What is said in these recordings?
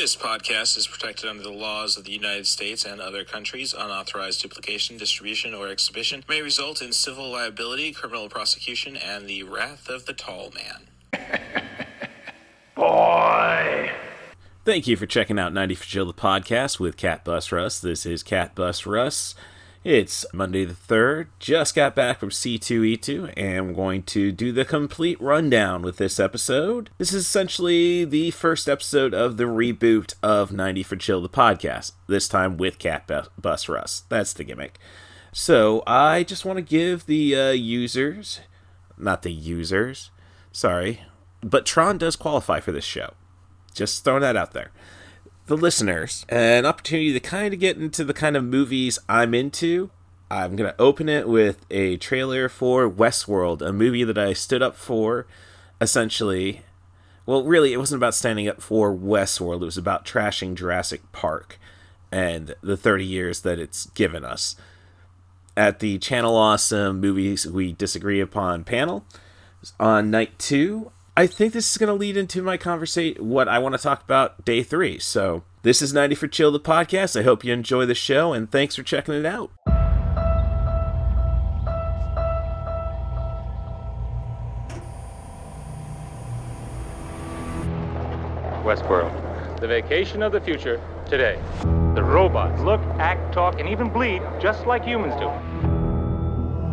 This podcast is protected under the laws of the United States and other countries. Unauthorized duplication, distribution, or exhibition may result in civil liability, criminal prosecution, and the wrath of the tall man. Boy! Thank you for checking out 90 for Chill, the podcast with Cat Bus Russ. This is Cat Bus Russ. It's Monday the 3rd. Just got back from C2E2, and we're going to do the complete rundown with this episode. This is essentially the first episode of the reboot of 90 for Chill, the podcast. This time with Cat Bus Russ. That's the gimmick. So, I just want to give the but Tron does qualify for this show. Just throwing that out there. The listeners, an opportunity to kind of get into the kind of movies I'm into. I'm going to open it with a trailer for Westworld, a movie that I stood up for, essentially. Well, really, it wasn't about standing up for Westworld. It was about trashing Jurassic Park and the 30 years that it's given us. At the Channel Awesome Movies We Disagree Upon panel, on night 2, I think this is going to lead into my conversation, what I want to talk about day 3. So, this is 90 for Chill, the podcast. I hope you enjoy the show, and thanks for checking it out. Westworld, the vacation of the future, today. The robots look, act, talk, and even bleed just like humans do.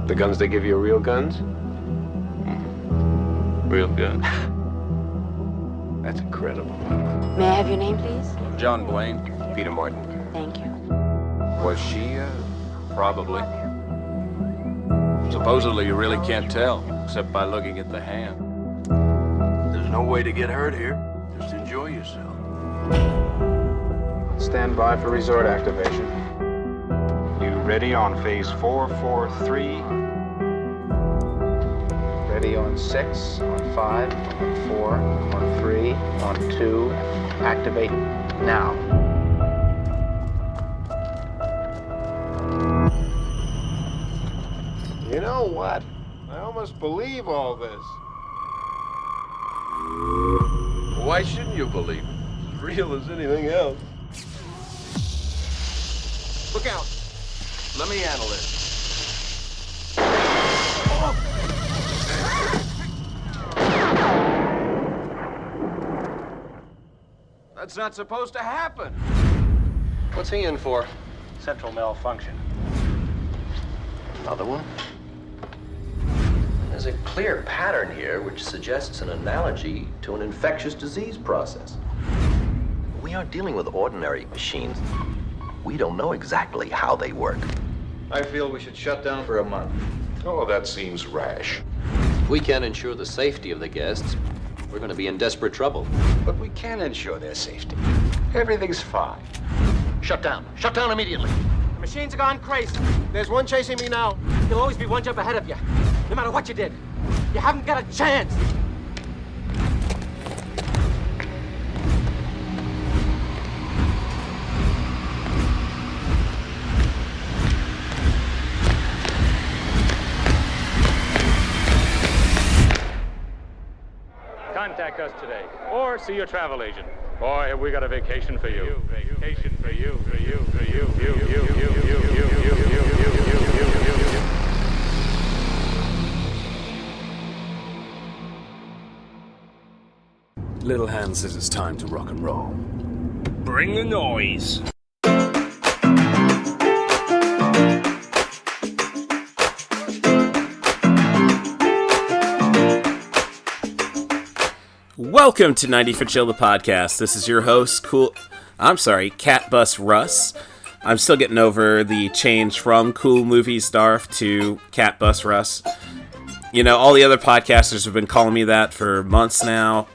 The guns they give you are real guns? Real good. That's incredible. May I have your name, please? John Blaine. Peter Martin. Thank you. Was she, Probably. Supposedly you really can't tell, except by looking at the hand. There's no way to get hurt here. Just enjoy yourself. Stand by for resort activation. You ready on phase 443? Ready on 6, on 5, on 4, on 3, on 2. Activate now. You know what? I almost believe all this. why shouldn't you believe it? It's as real as anything else. Look out. Let me handle it. That's not supposed to happen. What's he in for? Central malfunction. Another one? There's a clear pattern here which suggests an analogy to an infectious disease process. We aren't dealing with ordinary machines. We don't know exactly how they work. I feel we should shut down for a month. Oh, that seems rash. If we can't ensure the safety of the guests, we're going to be in desperate trouble. But we can ensure their safety. Everything's fine. Shut down. Shut down immediately. The machines are gone crazy. There's one chasing me now. There'll always be one jump ahead of you. No matter what you did. You haven't got a chance. Contact us today, or see your travel agent. Boy, have we got a vacation for you. Vacation for you, for you, for you, Little Hand says it's time to rock and roll. Bring the noise. Welcome to 90 for Chill, the podcast. This is your host, Cat Bus Russ. I'm still getting over the change from Cool Movies Darf to Cat Bus Russ. You know, all the other podcasters have been calling me that for months now.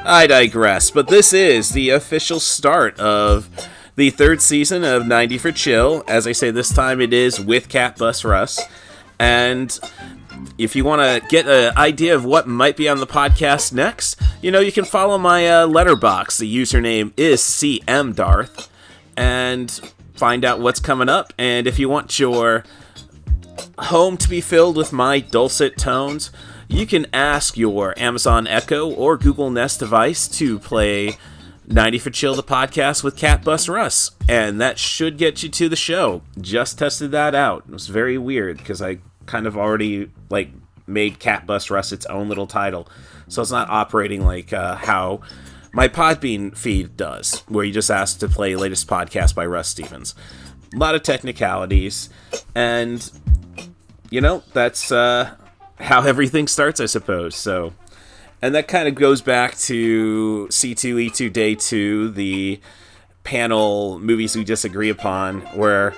I digress, but this is the official start of the 3rd season of 90 for Chill. As I say, this time it is with Cat Bus Russ. And if you want to get an idea of what might be on the podcast next, you know, you can follow my letterbox. The username is CMDarth, and find out what's coming up. And if you want your home to be filled with my dulcet tones, you can ask your Amazon Echo or Google Nest device to play 90 for Chill, the podcast with Cat Bus Russ, and that should get you to the show. Just tested that out. It was very weird because I kind of already made Cat Bus Russ its own little title, so it's not operating like how my Podbean feed does, where you just ask to play latest podcast by Russ Stevens. A lot of technicalities, and that's how everything starts, I suppose. So. And that kind of goes back to C2E2 Day 2, the panel Movies We Disagree Upon, where,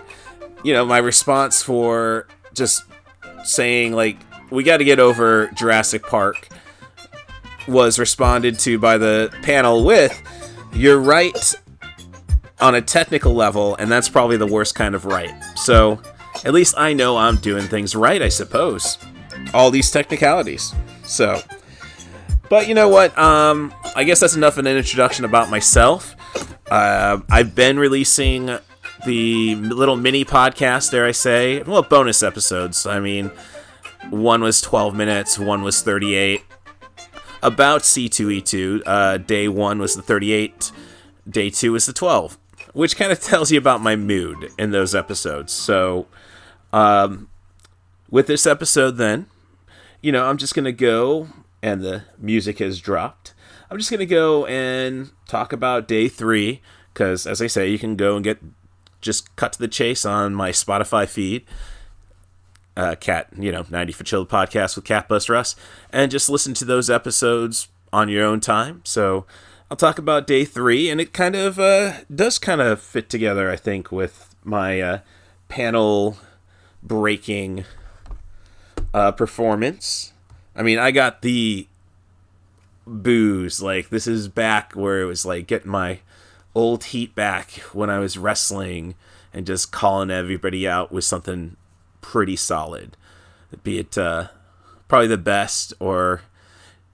my response for just saying, we got to get over Jurassic Park was responded to by the panel with, you're right on a technical level, and that's probably the worst kind of right. So, at least I know I'm doing things right, I suppose. All these technicalities. So... But you know what? I guess that's enough of an introduction about myself. I've been releasing the little mini podcast, dare I say. Well, bonus episodes. I mean, one was 12 minutes, one was 38. About C2E2. Day 1 was the 38. Day 2 was the 12. Which kind of tells you about my mood in those episodes. So, with this episode then, I'm just going to go... and the music has dropped. I'm just going to go and talk about Day 3, because, as I say, you can go and just cut to the chase on my Spotify feed, 90 for Chill podcast with Cat Bus Russ, and just listen to those episodes on your own time. So I'll talk about Day 3, and it kind of does kind of fit together, I think, with my panel-breaking performance. I mean, I got the booze. This is back where it was getting my old heat back when I was wrestling and just calling everybody out with something pretty solid. Be it probably the best, or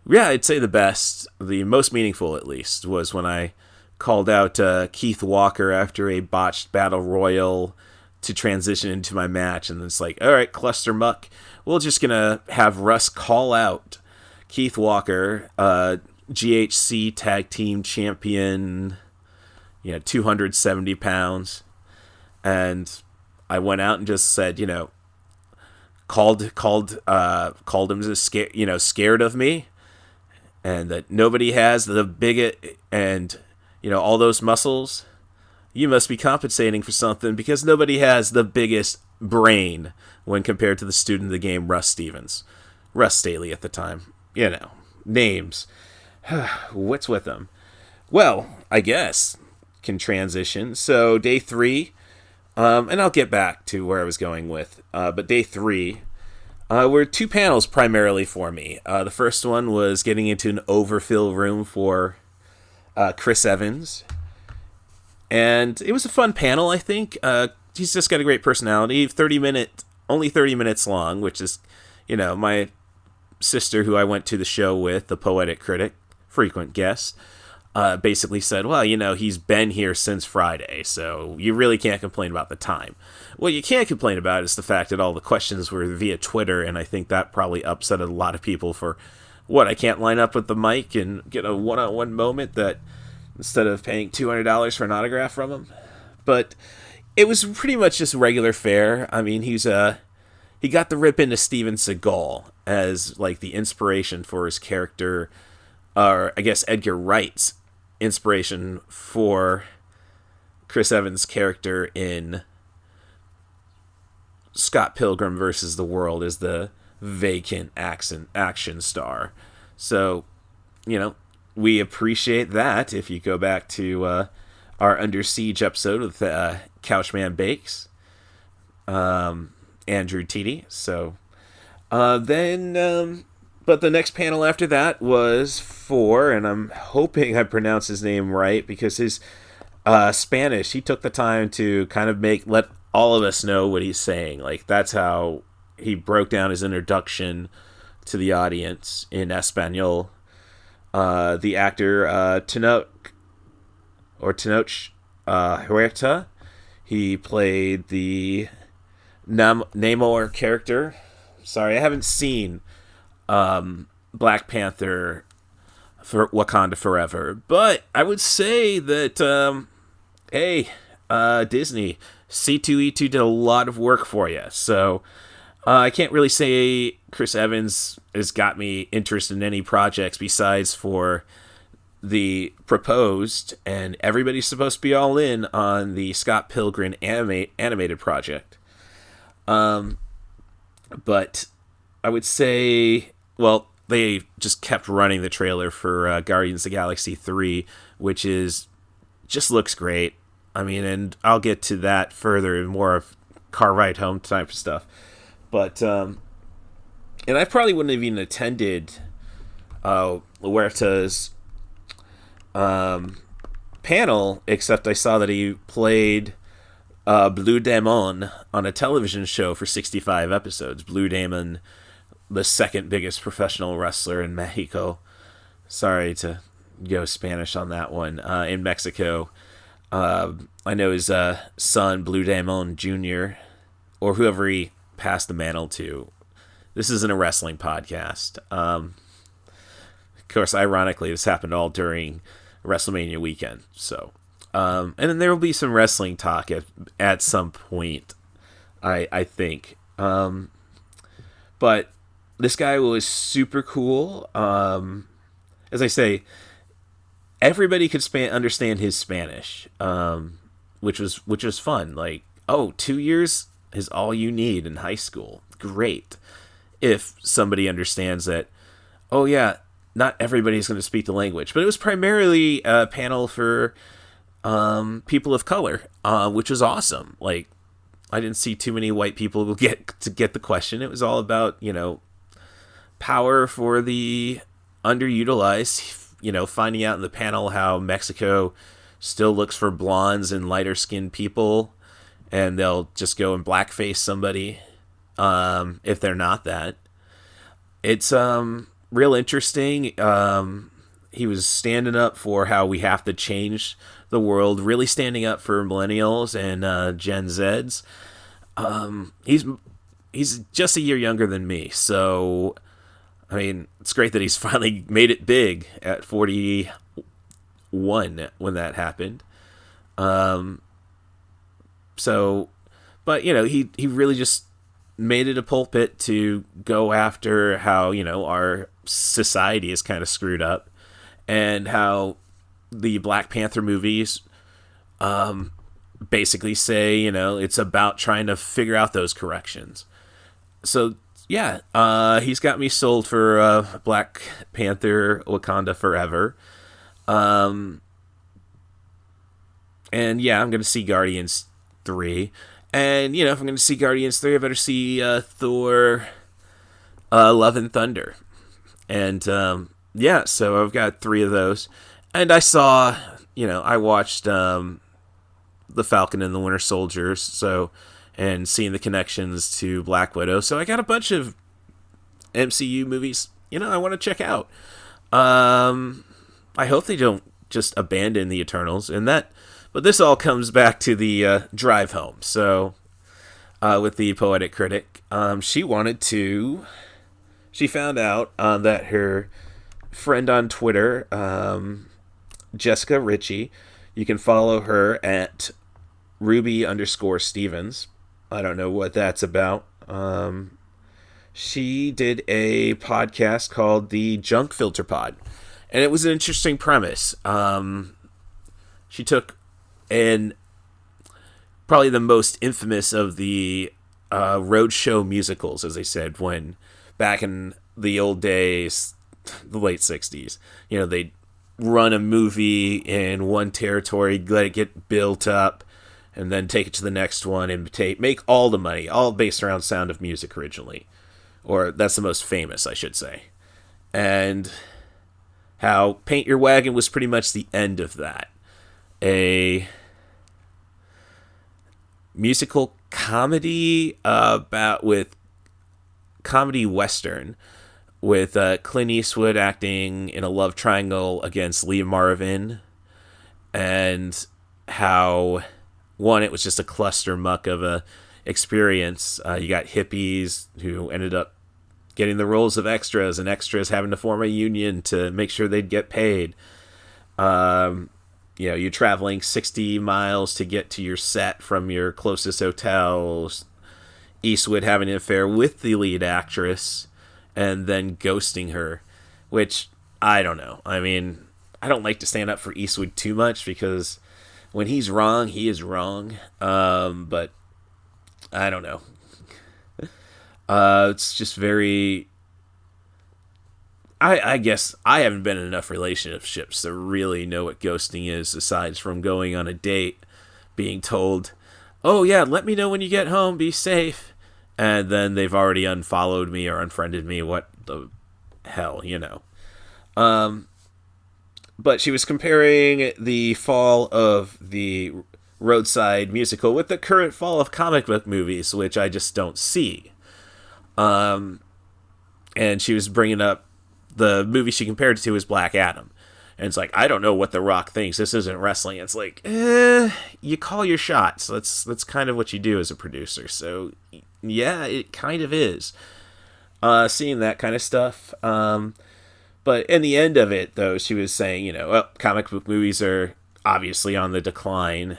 yeah, I'd say the best, the most meaningful at least, was when I called out Keith Walker after a botched battle royal to transition into my match, and it's all right, cluster muck. We're just going to have Russ call out Keith Walker, GHC Tag Team Champion, 270 pounds. And I went out and just said, called him to scared of me, and that nobody has the bigot and, all those muscles. You must be compensating for something, because nobody has the biggest brain when compared to the student of the game, Russ Stevens. Russ Staley at the time. Names. What's with them? Well, I guess can transition. So Day 3, and I'll get back to where I was going with, but Day 3 were 2 panels primarily for me. The first one was getting into an overfill room for Chris Evans. And it was a fun panel, I think. He's just got a great personality. Only 30 minutes long, which is, my sister who I went to the show with, the Poetic Critic, frequent guest, basically said, well, he's been here since Friday, so you really can't complain about the time. What you can't complain about is the fact that all the questions were via Twitter, and I think that probably upset a lot of people for, I can't line up with the mic and get a one-on-one moment that instead of paying $200 for an autograph from him. But it was pretty much just regular fare. I mean, he got the rip into Steven Seagal as the inspiration for his character, or I guess Edgar Wright's inspiration for Chris Evans' character in Scott Pilgrim versus the World as the vacant action star. So, we appreciate that. If you go back to our Under Siege episode with Couchman Bakes, Andrew Teedy. So but the next panel after that was for, and I'm hoping I pronounce his name right, because his Spanish, he took the time to kind of let all of us know what he's saying. That's how he broke down his introduction to the audience in Espanol. The actor Tenoch Huerta, he played the Namor character. Sorry, I haven't seen Black Panther for Wakanda Forever. But I would say that, Disney, C2E2 did a lot of work for you. So I can't really say Chris Evans has got me interested in any projects besides for the proposed, and everybody's supposed to be all in on the Scott Pilgrim animated project. But I would say, well, they just kept running the trailer for Guardians of the Galaxy 3, which just looks great. I mean, and I'll get to that further in more of car ride home type of stuff. But, and I probably wouldn't have even attended Huerta's panel, except I saw that he played Blue Demon on a television show for 65 episodes. Blue Demon, the second biggest professional wrestler in Mexico. Sorry to go Spanish on that one. In Mexico. I know his son, Blue Demon Jr., or whoever he passed the mantle to. This isn't a wrestling podcast. Of course, ironically, this happened all during WrestleMania weekend. So, and then there will be some wrestling talk at some point, I think. But this guy was super cool. As I say, everybody could understand his Spanish, which was fun. Like, 2 years is all you need in high school. Great. If somebody understands that, not everybody's going to speak the language. But it was primarily a panel for people of color, which was awesome. Like, I didn't see too many white people get the question. It was all about, power for the underutilized, finding out in the panel how Mexico still looks for blondes and lighter skinned people, and they'll just go and blackface somebody if they're not that. It's real interesting. He was standing up for how we have to change the world, really standing up for millennials and Gen Zs. He's just a year younger than me, so I mean, it's great that he's finally made it big at 41 when that happened. But he really just made it a pulpit to go after how, our society is kind of screwed up, and how the Black Panther movies basically say, it's about trying to figure out those corrections. So, yeah, he's got me sold for Black Panther Wakanda Forever. And yeah, I'm going to see Guardians 3. And, if I'm going to see Guardians 3, I better see Thor Love and Thunder. And, so I've got 3 of those. And I saw, I watched The Falcon and the Winter Soldier, and seeing the connections to Black Widow. So I got a bunch of MCU movies, I want to check out. I hope they don't just abandon the Eternals, but this all comes back to the drive home. So, with the Poetic Critic, she found out that her friend on Twitter, Jessica Ritchie, you can follow her at Ruby_Stevens. I don't know what that's about. She did a podcast called the Junk Filter Pod, and it was an interesting premise. She took probably the most infamous of the roadshow musicals, as they said, when back in the old days, the late 60s, they'd run a movie in one territory, let it get built up, and then take it to the next one and make all the money, all based around Sound of Music originally. Or that's the most famous, I should say. And how Paint Your Wagon was pretty much the end of that. A musical comedy with comedy western with Clint Eastwood acting in a love triangle against Lee Marvin, and how it was just a cluster muck of a experience. You got hippies who ended up getting the roles of extras, and extras having to form a union to make sure they'd get paid. You're traveling 60 miles to get to your set from your closest hotel. Eastwood having an affair with the lead actress and then ghosting her, which I don't know. I mean, I don't like to stand up for Eastwood too much because when he's wrong, he is wrong. But I don't know. It's just very... I guess I haven't been in enough relationships to really know what ghosting is, aside from going on a date, being told, oh yeah, let me know when you get home, be safe, and then they've already unfollowed me or unfriended me. What the hell, But she was comparing the fall of the roadside musical with the current fall of comic book movies, which I just don't see. And she was bringing up the movie she compared it to is Black Adam. And it's like, I don't know what The Rock thinks. This isn't wrestling. It's like, you call your shots. That's kind of what you do as a producer. So, yeah, it kind of is. Seeing that kind of stuff. But in the end of it, though, she was saying, comic book movies are obviously on the decline.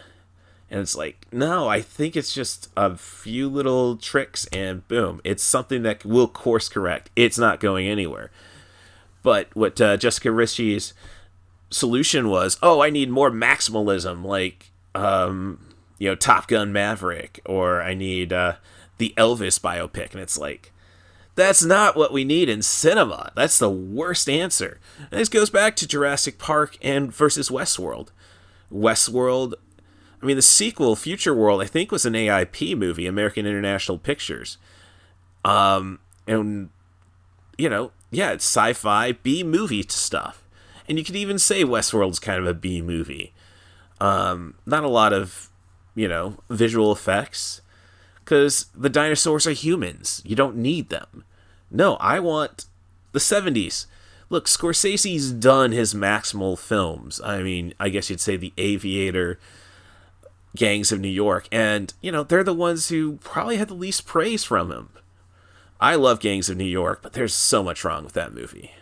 And it's like, no, I think it's just a few little tricks and boom. It's something that will course correct. It's not going anywhere. But what Jessica Ritchie's solution was, I need more maximalism, like, Top Gun Maverick, or I need the Elvis biopic. And it's like, that's not what we need in cinema. That's the worst answer. And this goes back to Jurassic Park versus Westworld. Westworld, the sequel, Future World, I think was an AIP movie, American International Pictures. It's sci-fi B-movie stuff. And you could even say Westworld's kind of a B-movie. Not a lot of, visual effects. Because the dinosaurs are humans. You don't need them. No, I want the 70s. Look, Scorsese's done his maximal films. I guess you'd say The Aviator, Gangs of New York. And, they're the ones who probably had the least praise from him. I love Gangs of New York, but there's so much wrong with that movie.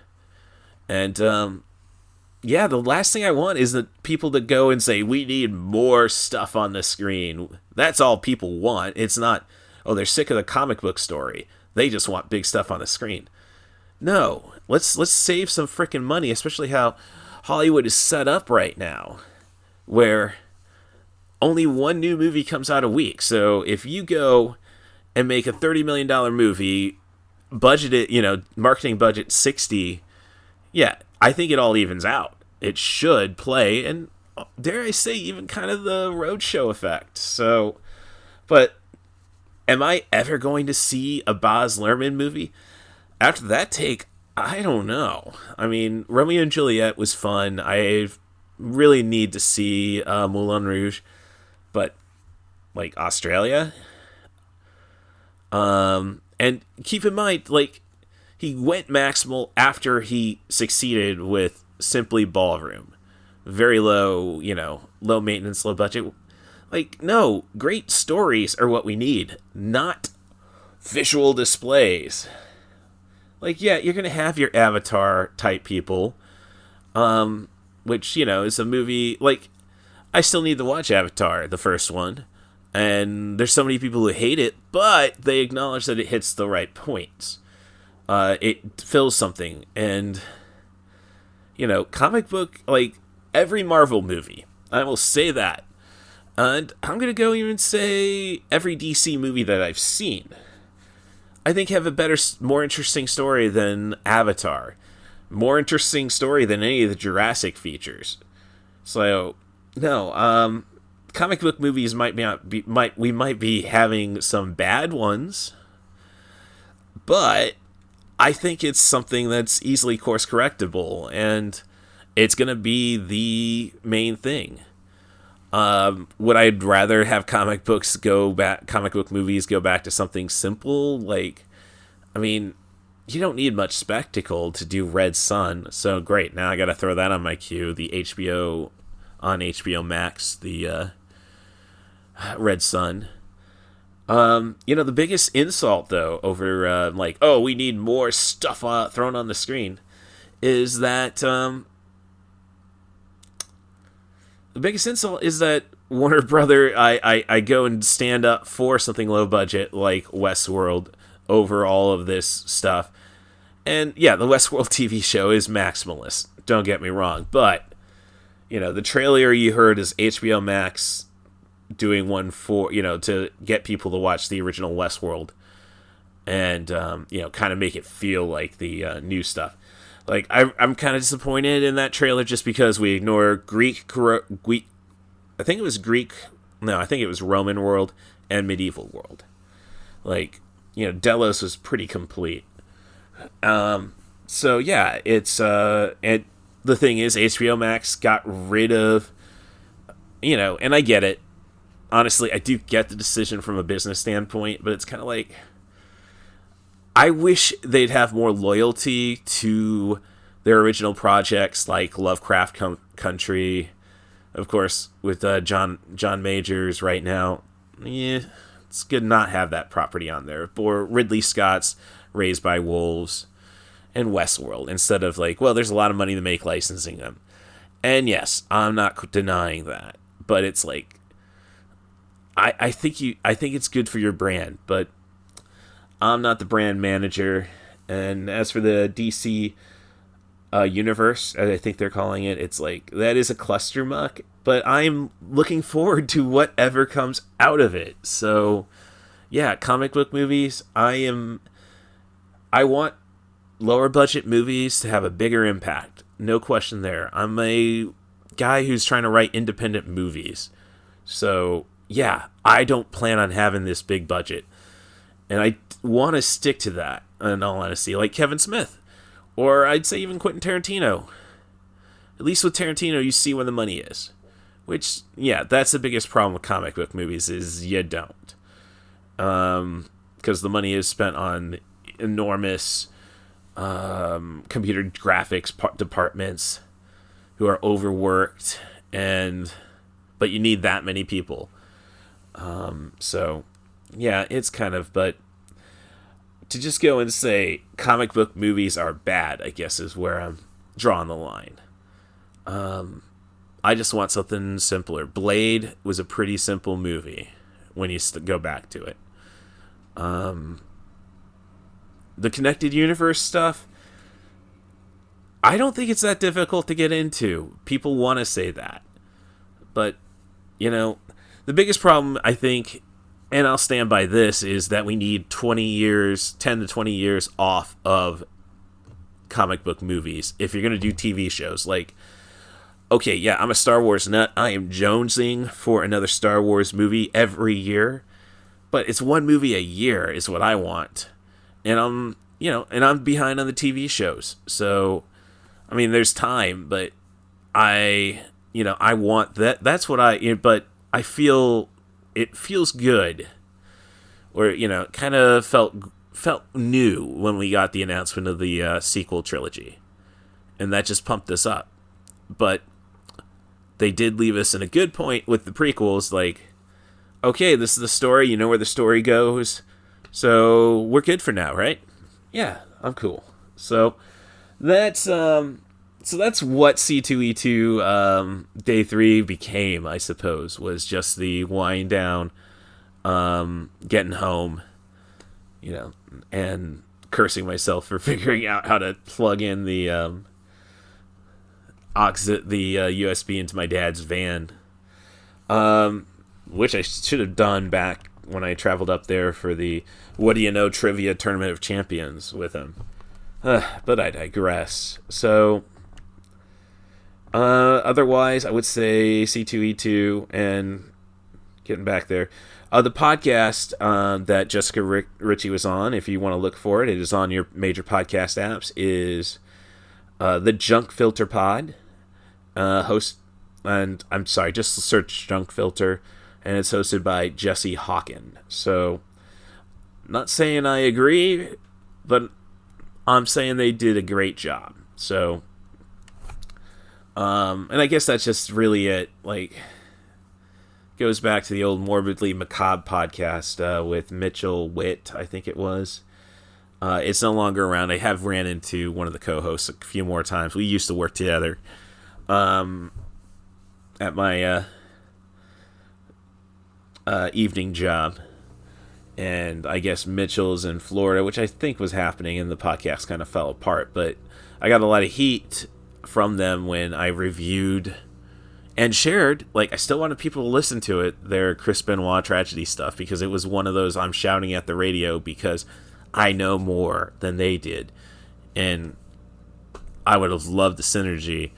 And, the last thing I want is the people to go and say, we need more stuff on the screen. That's all people want. It's not, they're sick of the comic book story. They just want big stuff on the screen. No, let's save some freaking money, especially how Hollywood is set up right now, where only one new movie comes out a week. So if you go and make a $30 million movie, budget it, marketing budget 60, I think it all evens out. It should play, and dare I say, even kind of the roadshow effect. So, but am I ever going to see a Baz Luhrmann movie? After that take, I don't know. Romeo and Juliet was fun. I really need to see Moulin Rouge, but like Australia. And keep in mind, he went maximal after he succeeded with Simply Ballroom. Very low, low maintenance, low budget. No, great stories are what we need, not visual displays. You're going to have your Avatar type people, which, is a movie, I still need to watch Avatar, the first one. And there's so many people who hate it, but they acknowledge that it hits the right points. It fills something. And, comic book, every Marvel movie, I will say that. And I'm going to go even say every DC movie that I've seen, I think have a better, more interesting story than Avatar. More interesting story than any of the Jurassic features. So, no, comic book movies we might be having some bad ones, but I think it's something that's easily course correctable, and it's going to be the main thing. Would I rather have comic book movies go back to something simple? You don't need much spectacle to do Red Sun. So great. Now I got to throw that on my queue. The HBO Max, the Red Sun. The biggest insult, though, over, oh, we need more stuff thrown on the screen, is that, the biggest insult is that Warner Brother, I go and stand up for something low budget like Westworld over all of this stuff. And, yeah, the Westworld TV show is maximalist, don't get me wrong, but, the trailer you heard is HBO Max doing one for, to get people to watch the original Westworld and, kind of make it feel like the new stuff. Like, I'm kind of disappointed in that trailer just because we ignore I think it was Roman world and medieval world. Like, Delos was pretty complete. So, yeah, it's, and the thing is, HBO Max got rid of, and I get it. Honestly, I do get the decision from a business standpoint, but it's kind of like, I wish they'd have more loyalty to their original projects like Lovecraft Country, of course, with John Majors right now. Yeah, it's good not have that property on there. Or Ridley Scott's Raised by Wolves and Westworld, instead of there's a lot of money to make licensing them. And yes, I'm not denying that, but it's like, I think it's good for your brand, but I'm not the brand manager. And as for the DC universe, as I think they're calling it, it's like, that is a cluster muck, but I'm looking forward to whatever comes out of it. So yeah, comic book movies, I want lower budget movies to have a bigger impact. No question there. I'm a guy who's trying to write independent movies. So yeah, I don't plan on having this big budget. And I want to stick to that, in all honesty, like Kevin Smith. Or I'd say even Quentin Tarantino. At least with Tarantino, you see where the money is. Which, yeah, that's the biggest problem with comic book movies, is you don't. Because the money is spent on enormous computer graphics departments who are overworked, but you need that many people. So, yeah, it's kind of, but to just go and say comic book movies are bad, I guess, is where I'm drawing the line. I just want something simpler. Blade was a pretty simple movie when you go back to it. The connected universe stuff, I don't think it's that difficult to get into. People want to say that. But, the biggest problem, I think, and I'll stand by this, is that we need 10 to 20 years off of comic book movies if you're going to do TV shows. Like, okay, yeah, I'm a Star Wars nut. I am jonesing for another Star Wars movie every year. But it's one movie a year is what I want. And I'm behind on the TV shows. So, I mean, there's time, but I want that. That's what but I feel it feels good. Or, kind of felt new when we got the announcement of the sequel trilogy. And that just pumped us up. But they did leave us in a good point with the prequels, like, okay, this is the story, you know where the story goes, so we're good for now, right? Yeah, I'm cool. So that's what C2E2 Day 3 became, I suppose, was just the wind down, getting home, and cursing myself for figuring out how to plug in the USB into my dad's van, which I should have done back when I traveled up there for the What Do You Know Trivia Tournament of Champions with him. But I digress. So, otherwise, I would say C2E2 and getting back there. The podcast that Jessica Ritchie was on, if you want to look for it, it is on your major podcast apps, is the Junk Filter Pod. Just search Junk Filter, and it's hosted by Jesse Hawken. So, not saying I agree, but I'm saying they did a great job. So, and I guess that's just really it. Like, goes back to the old Morbidly Macabre podcast with Mitchell Witt, I think it was. It's no longer around. I have ran into one of the co-hosts a few more times. We used to work together at my evening job. And I guess Mitchell's in Florida, which I think was happening, and the podcast kind of fell apart. But I got a lot of heat from them when I reviewed and shared, I still wanted people to listen to it, their Chris Benoit tragedy stuff, because it was one of those I'm shouting at the radio because I know more than they did. And I would have loved the synergy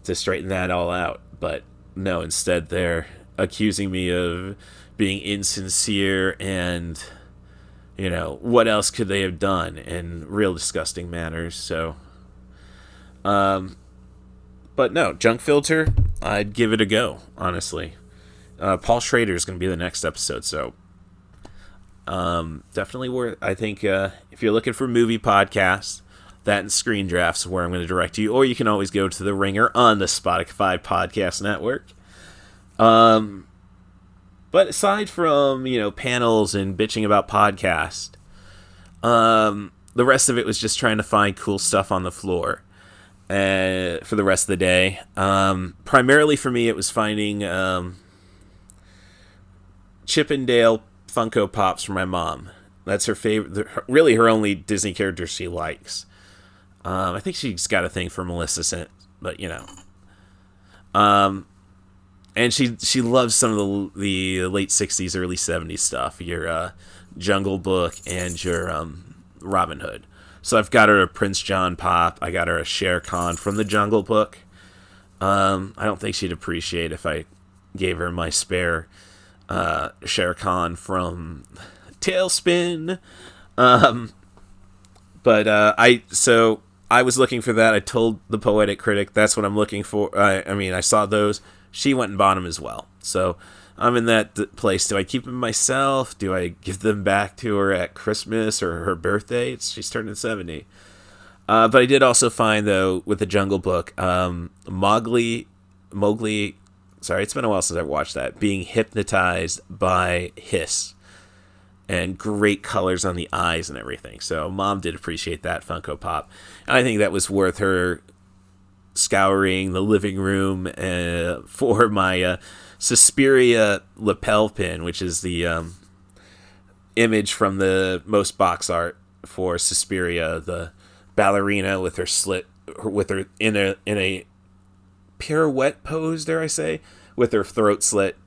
to straighten that all out. But no, instead they're accusing me of being insincere and, what else could they have done in real disgusting manners. So, but no, Junk Filter, I'd give it a go, honestly. Paul Schrader is going to be the next episode, so definitely worth. I think if you're looking for movie podcasts, that and Screen Drafts is where I'm going to direct you, or you can always go to The Ringer on the Spotify Podcast Network. But aside from, panels and bitching about podcasts, the rest of it was just trying to find cool stuff on the floor for the rest of the day. Primarily for me, it was finding Chippendale Funko Pops for my mom. That's her favorite, really her only Disney character she likes. I think she's got a thing for Maleficent, but and she loves some of the late 60s, early 70s stuff, your Jungle Book and your Robin Hood. So I've got her a Prince John Pop. I got her a Shere Khan from the Jungle Book. I don't think she'd appreciate if I gave her my spare Shere Khan from Tailspin. But I was looking for that. I told the Poetic Critic that's what I'm looking for. I saw those. She went and bought them as well. So I'm in that place. Do I keep them myself? Do I give them back to her at Christmas or her birthday? She's turning 70. But I did also find, though, with the Jungle Book, Mowgli, sorry, it's been a while since I've watched that, being hypnotized by Hiss. And great colors on the eyes and everything. So Mom did appreciate that Funko Pop. And I think that was worth her scouring the living room for my Suspiria lapel pin, which is the image from the most box art for Suspiria, the ballerina with her slit, with her in a pirouette pose, dare I say, with her throat slit.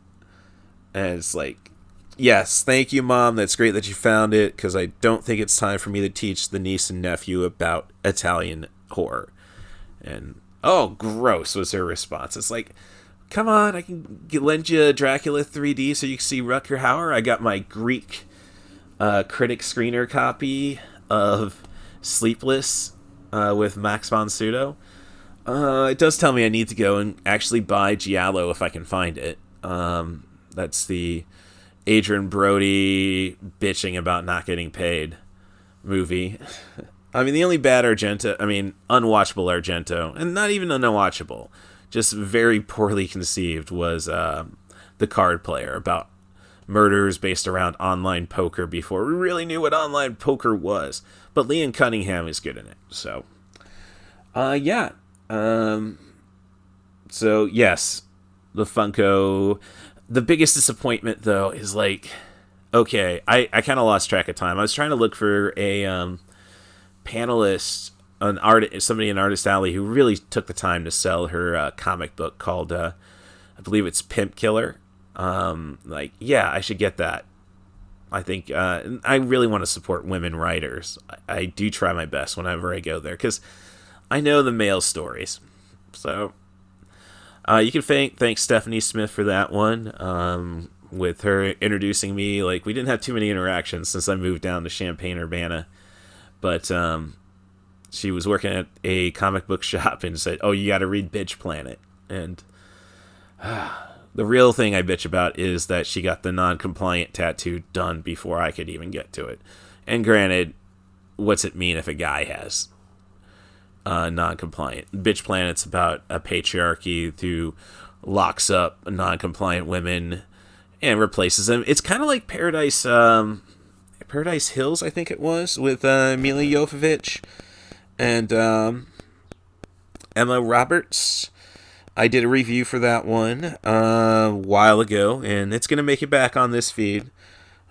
And it's yes, thank you, Mom. That's great that you found it, because I don't think it's time for me to teach the niece and nephew about Italian horror. And, oh, gross, was her response. It's come on, I can lend you Dracula 3D so you can see Rutger Hauer. I got my Greek critic screener copy of Sleepless with Max von Sydow. It does tell me I need to go and actually buy Giallo if I can find it. That's the Adrian Brody bitching about not getting paid movie. The only bad unwatchable Argento, and not even unwatchable, just very poorly conceived, was The Card Player, about murders based around online poker before we really knew what online poker was. But Liam Cunningham is good in it, so yeah. So yes, the Funko. The biggest disappointment, though, is okay, I kind of lost track of time. I was trying to look for a panelist, somebody in Artist Alley who really took the time to sell her comic book called, I believe it's Pimp Killer. Yeah, I should get that. I think I really want to support women writers. I do try my best whenever I go there, because I know the male stories. So you can thank Stephanie Smith for that one, with her introducing me. We didn't have too many interactions since I moved down to Champaign-Urbana, but she was working at a comic book shop and said, oh, you got to read Bitch Planet. And the real thing I bitch about is that she got the non-compliant tattoo done before I could even get to it. And granted, what's it mean if a guy has non-compliant? Bitch Planet's about a patriarchy who locks up non-compliant women and replaces him. It's kind of like Paradise Hills, I think it was, with Mila Jovovich and Emma Roberts. I did a review for that one a while ago, and it's going to make it back on this feed.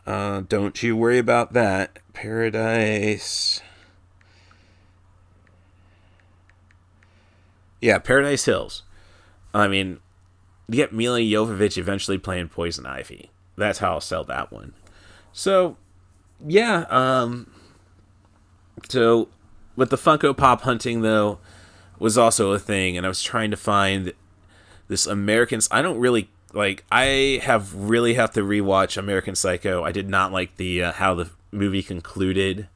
Don't you worry about that. Paradise... Yeah, Paradise Hills. I mean, you get Mila Jovovich eventually playing Poison Ivy. That's how I'll sell that one. So, yeah. So, with the Funko Pop hunting, though, was also a thing. And I was trying to find this American... I don't really... Like, I really have to rewatch American Psycho. I did not like the how the movie concluded.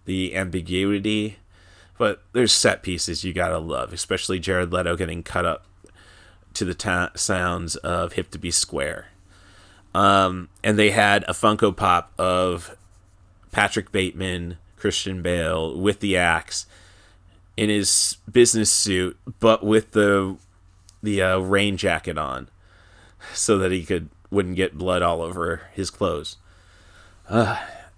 The ambiguity... But there's set pieces you gotta love, especially Jared Leto getting cut up to the sounds of Hip to Be Square. And they had a Funko Pop of Patrick Bateman, Christian Bale, with the axe, in his business suit, but with the rain jacket on, so that he wouldn't get blood all over his clothes.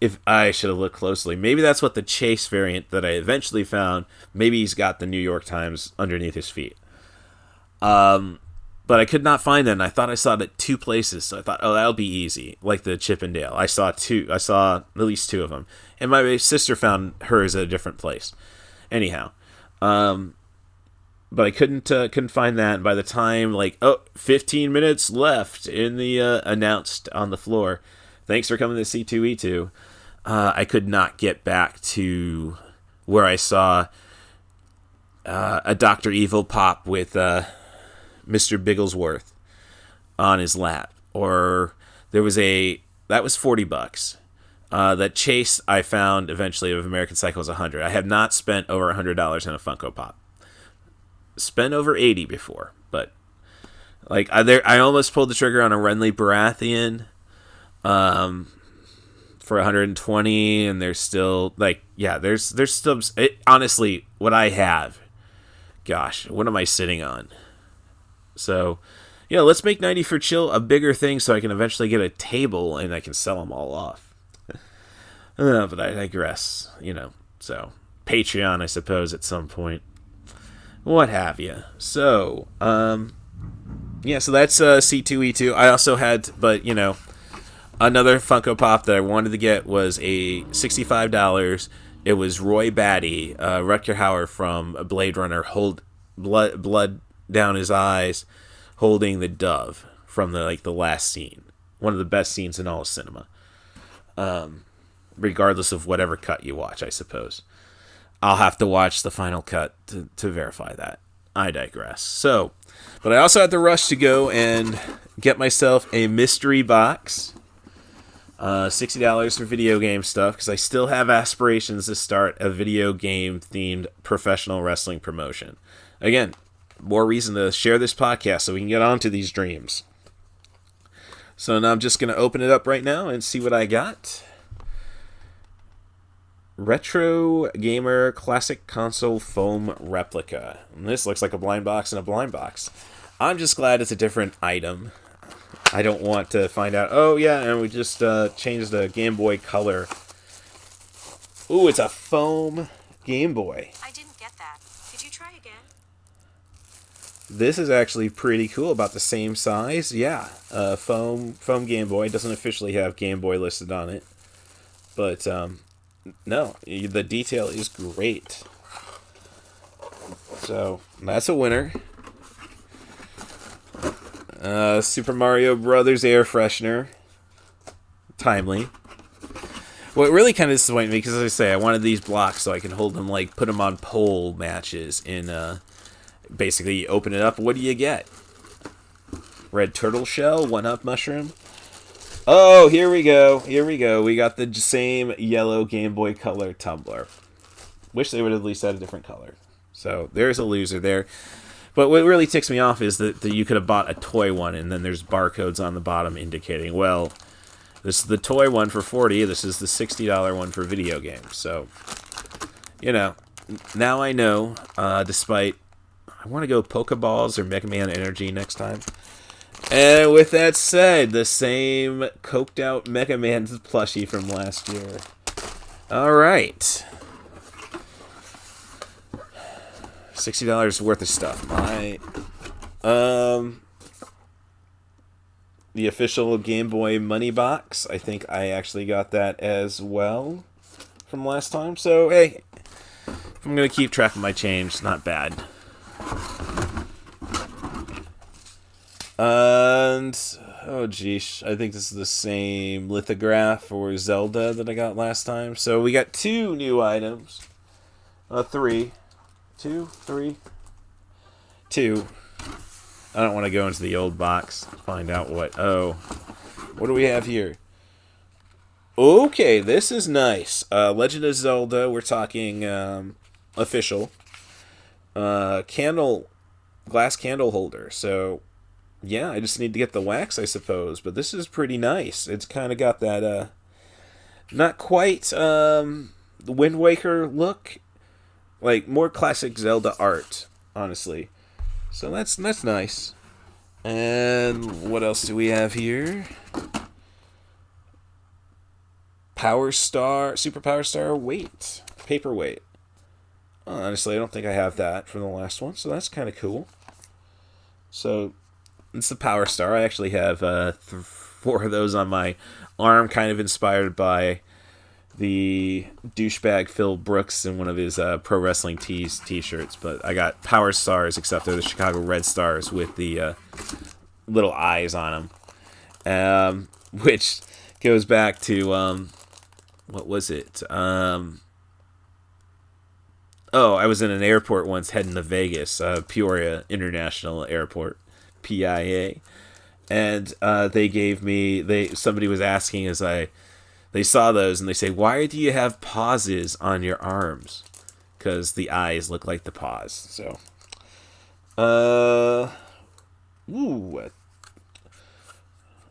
If I should have looked closely. Maybe that's what the Chase variant that I eventually found, maybe he's got the New York Times underneath his feet. But I could not find that, and I thought I saw it at 2 places, so I thought, oh, that'll be easy, like the Chippendale. I saw at least 2 of them. And my sister found hers at a different place. Anyhow. But I couldn't find that, and by the time, 15 minutes left in the announced on the floor, thanks for coming to C2E2. I could not get back to where I saw a Dr. Evil Pop with Mr. Bigglesworth on his lap. Or there was that was $40. That Chase I found eventually of American Psycho was $100. I have not spent over $100 on a Funko Pop. Spent over $80 before, but I almost pulled the trigger on a Renly Baratheon. For $120, and there's still there's still honestly what I have. Gosh, what am I sitting on? So, let's make 90 for Chill a bigger thing so I can eventually get a table and I can sell them all off. But I digress, So, Patreon, I suppose, at some point. What have you? So, so that's C2E2. I also had, another Funko Pop that I wanted to get was a $65. It was Roy Batty, Rutger Hauer from Blade Runner, blood down his eyes, holding the dove from the last scene. One of the best scenes in all of cinema. Regardless of whatever cut you watch, I suppose. I'll have to watch the final cut to verify that. I digress. So, but I also had to rush to go and get myself a mystery box. $60 for video game stuff, because I still have aspirations to start a video game themed professional wrestling promotion. Again, more reason to share this podcast so we can get on to these dreams. So now I'm just going to open it up right now and see what I got. Retro Gamer Classic Console Foam Replica. And this looks like a blind box in a blind box. I'm just glad it's a different item. I don't want to find out, and we just changed the Game Boy Color. Ooh, it's a foam Game Boy. I didn't get that. Could you try again? This is actually pretty cool, about the same size. Yeah, foam Game Boy. It doesn't officially have Game Boy listed on it. But, no, the detail is great. So, that's a winner. Super Mario Brothers air freshener. Timely. What really kind of disappointed me, because as I say, I wanted these blocks so I can hold them, put them on pole matches, and basically open it up. What do you get? Red turtle shell, 1-up mushroom. Oh, here we go. We got the same yellow Game Boy Color tumbler. Wish they would at least had a different color. So there's a loser there. But what really ticks me off is that you could have bought a toy one, and then there's barcodes on the bottom indicating, well, this is the toy one for $40, this is the $60 one for video games. So, now I know, despite, I want to go Pokeballs or Mega Man Energy next time. And with that said, the same coked out Mega Man plushie from last year. Alright. $60 worth of stuff. The official Game Boy Money Box. I think I actually got that as well from last time. So, hey, if I'm going to keep track of my change, it's not bad. And, oh geesh, I think this is the same lithograph for Zelda that I got last time. So we got 2 new items. 3. 2, 3. 2. I don't want to go into the old box to find out what... Oh. What do we have here? Okay, this is nice. Legend of Zelda, we're talking official. Glass candle holder. So, yeah, I just need to get the wax, I suppose. But this is pretty nice. It's kind of got that, not quite the Wind Waker look. Like, more classic Zelda art, honestly. So that's nice. And what else do we have here? Power Star, Super Power Star weight, paperweight. Honestly, I don't think I have that from the last one, so that's kind of cool. So it's the Power Star. I actually have 4 of those on my arm, kind of inspired by the douchebag Phil Brooks in one of his Pro Wrestling Tees t-shirts. But I got Power Stars, except they're the Chicago Red Stars with the little eyes on them. Which goes back to, what was it? I was in an airport once heading to Vegas, Peoria International Airport, PIA. And they gave me, somebody was asking as they saw those, and they say, why do you have pauses on your arms? Because the eyes look like the paws. So,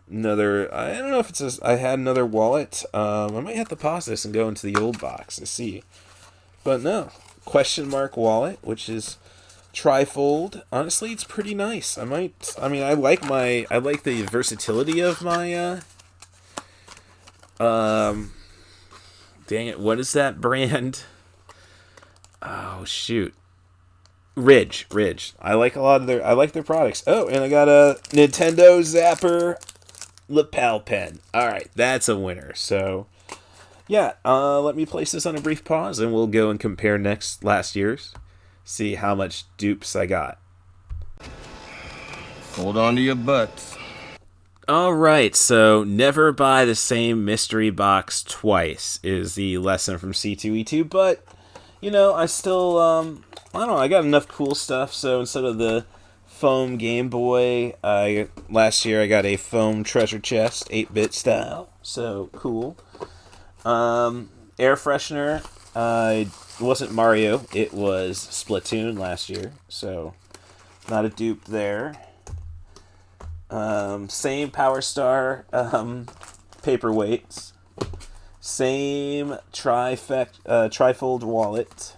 another, I don't know if it says, I had another wallet. I might have to pause this and go into the old box to see. But no, question mark wallet, which is trifold. Honestly, it's pretty nice. I like the versatility of my, dang it, what is that brand? Oh, shoot. Ridge. I like their products. Oh, and I got a Nintendo Zapper lapel pen. Alright, that's a winner. So, yeah, let me place this on a brief pause, and we'll go and compare last year's. See how much dupes I got. Hold on to your butts. Alright, so never buy the same mystery box twice is the lesson from C2E2, but, I still, I don't know, I got enough cool stuff, so instead of the foam Game Boy, last year I got a foam treasure chest, 8-bit style, so cool. Air freshener, it wasn't Mario, it was Splatoon last year, so not a dupe there. Same Power Star paperweights. Same trifold wallet.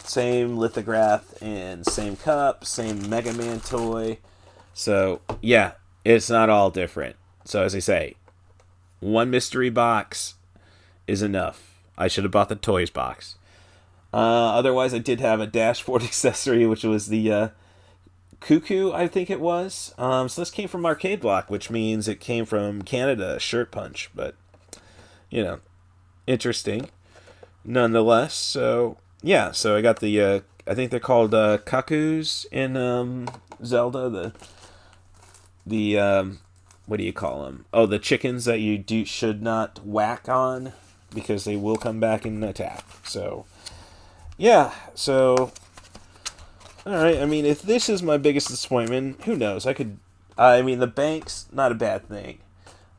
Same lithograph and same cup. Same Mega Man toy. So, yeah, it's not all different. So, as I say, one mystery box is enough. I should have bought the toys box. Otherwise, I did have a dashboard accessory, which was the Cuckoo, I think it was. So this came from Arcade Block, which means it came from Canada, Shirt Punch. But, interesting. Nonetheless, so, yeah. So I got the, I think they're called Cuckoos in Zelda. The what do you call them? Oh, the chickens that you should not whack on, because they will come back and attack. So, yeah. So, alright, I mean, if this is my biggest disappointment, who knows? The bank's not a bad thing.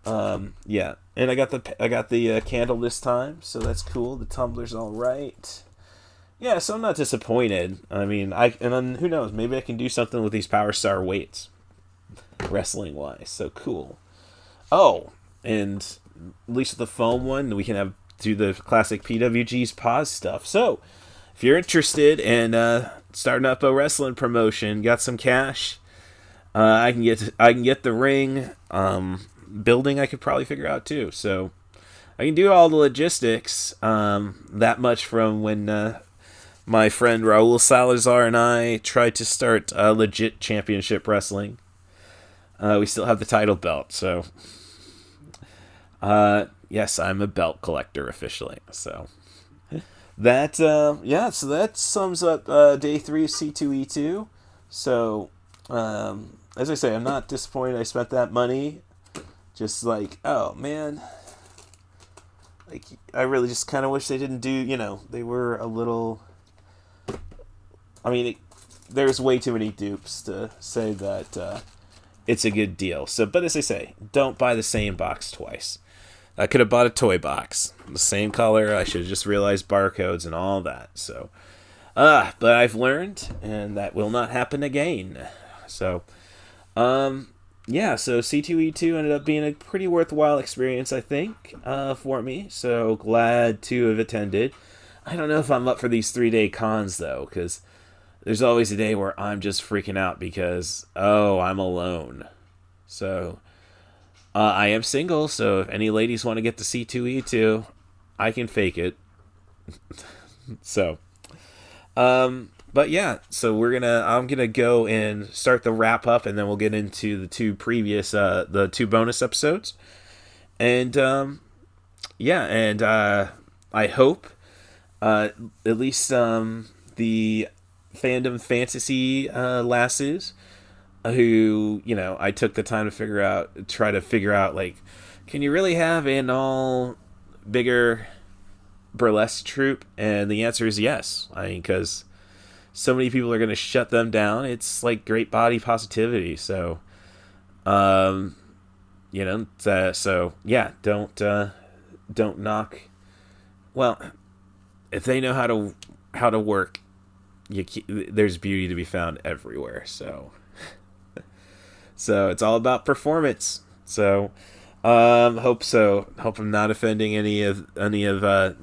Yeah. And I got the candle this time, so that's cool. The tumbler's alright. Yeah, so I'm not disappointed. I mean, and then who knows? Maybe I can do something with these Power Star weights, wrestling wise. So cool. Oh, and at least with the foam one, we can do the classic PWG's pause stuff. So, if you're interested in starting up a wrestling promotion, got some cash, I can get the ring. Building I could probably figure out too. So I can do all the logistics. That much from when my friend Raul Salazar and I tried to start legit championship wrestling. We still have the title belt, so yes, I'm a belt collector officially. So that so that sums up day 3 of C2E2. So as I say, I'm not disappointed I spent that money. Just like, oh man, like I really just kind of wish they didn't do, they were a little, I mean, there's way too many dupes to say that it's a good deal. So, but as I say, don't buy the same box twice. I could have bought a toy box, the same color. I should have just realized barcodes and all that. So, but I've learned, and that will not happen again. So, yeah, so C2E2 ended up being a pretty worthwhile experience, I think, for me. So glad to have attended. I don't know if I'm up for these 3-day cons, though, because there's always a day where I'm just freaking out because, I'm alone. So I am single, so if any ladies want to get the C2E2, I can fake it. So, but yeah, so I'm gonna go and start the wrap up, and then we'll get into the two bonus episodes, and I hope at least the fandom fantasy lasses who I took the time to try to figure out like, can you really have an all bigger burlesque troupe? And the answer is yes. I mean, because so many people are going to shut them down. It's like great body positivity. So, so yeah, don't knock. Well, if they know how to work, there's beauty to be found everywhere. So, so it's all about performance. So, hope I'm not offending any of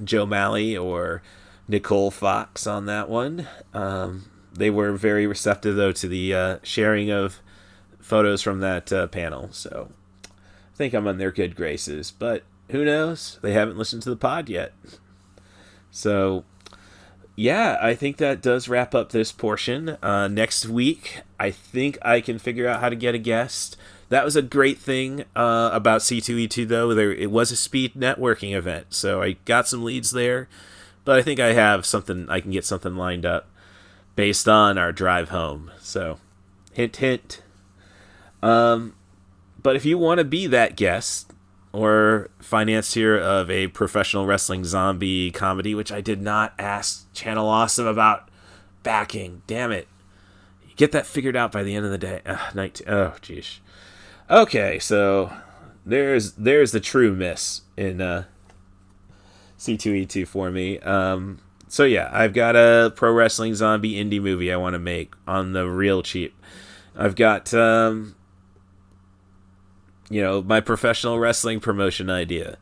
Joe Malley or Nicole Fox on that one. They were very receptive, though, to the sharing of photos from that panel. So I think I'm on their good graces. But who knows? They haven't listened to the pod yet. So, yeah, I think that does wrap up this portion. Next week, I think I can figure out how to get a guest. That was a great thing about C2E2, though. It was a speed networking event, so I got some leads there. But I think I can get something lined up based on our drive home. So, hint, hint. But if you want to be that guest or financier of a professional wrestling zombie comedy, which I did not ask Channel Awesome about backing, damn it. Get that figured out by the end of the day. Oh, jeez. Okay, so there's the true miss in C2E2 for me. So yeah, I've got a pro wrestling zombie indie movie I want to make on the real cheap. I've got my professional wrestling promotion idea.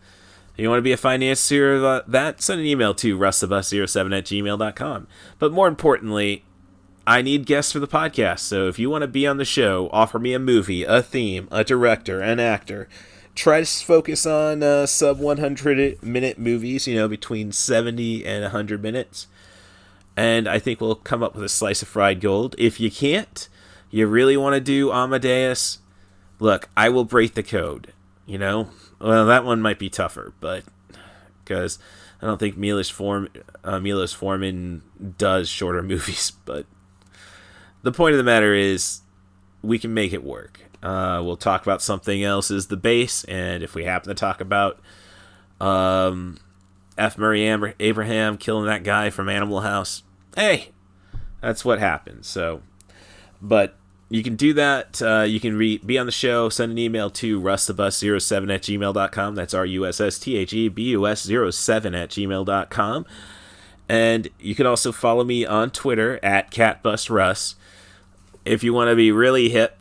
If you want to be a financier of that, send an email to rustabus07@gmail.com. But more importantly, I need guests for the podcast. So if you want to be on the show, offer me a movie, a theme, a director, an actor. Try to focus on sub 100-minute movies, between 70 and 100 minutes. And I think we'll come up with a slice of fried gold. If you can't, you really want to do Amadeus, look, I will break the code, Well, that one might be tougher, but because I don't think Milos Forman does shorter movies. But the point of the matter is we can make it work. We'll talk about something else as the base, and if we happen to talk about F. Murray Abraham killing that guy from Animal House, hey, that's what happened. So, but you can do that. You can be on the show. Send an email to rustabus07@gmail.com. That's RUSSTHEBUS07@gmail.com. And you can also follow me on Twitter at CatBusRuss. If you want to be really hip,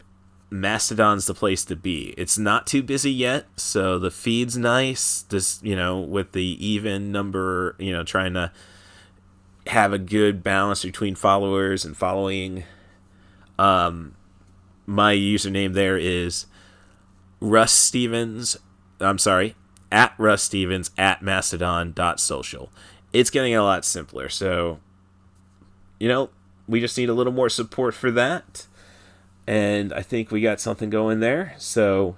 Mastodon's the place to be. It's not too busy yet, so the feed's nice. This, with the even number, trying to have a good balance between followers and following my username there is Russ Stevens. I'm sorry, at Russ Stevens at mastodon.social. It's getting a lot simpler, so we just need a little more support for that, and I think we got something going there. So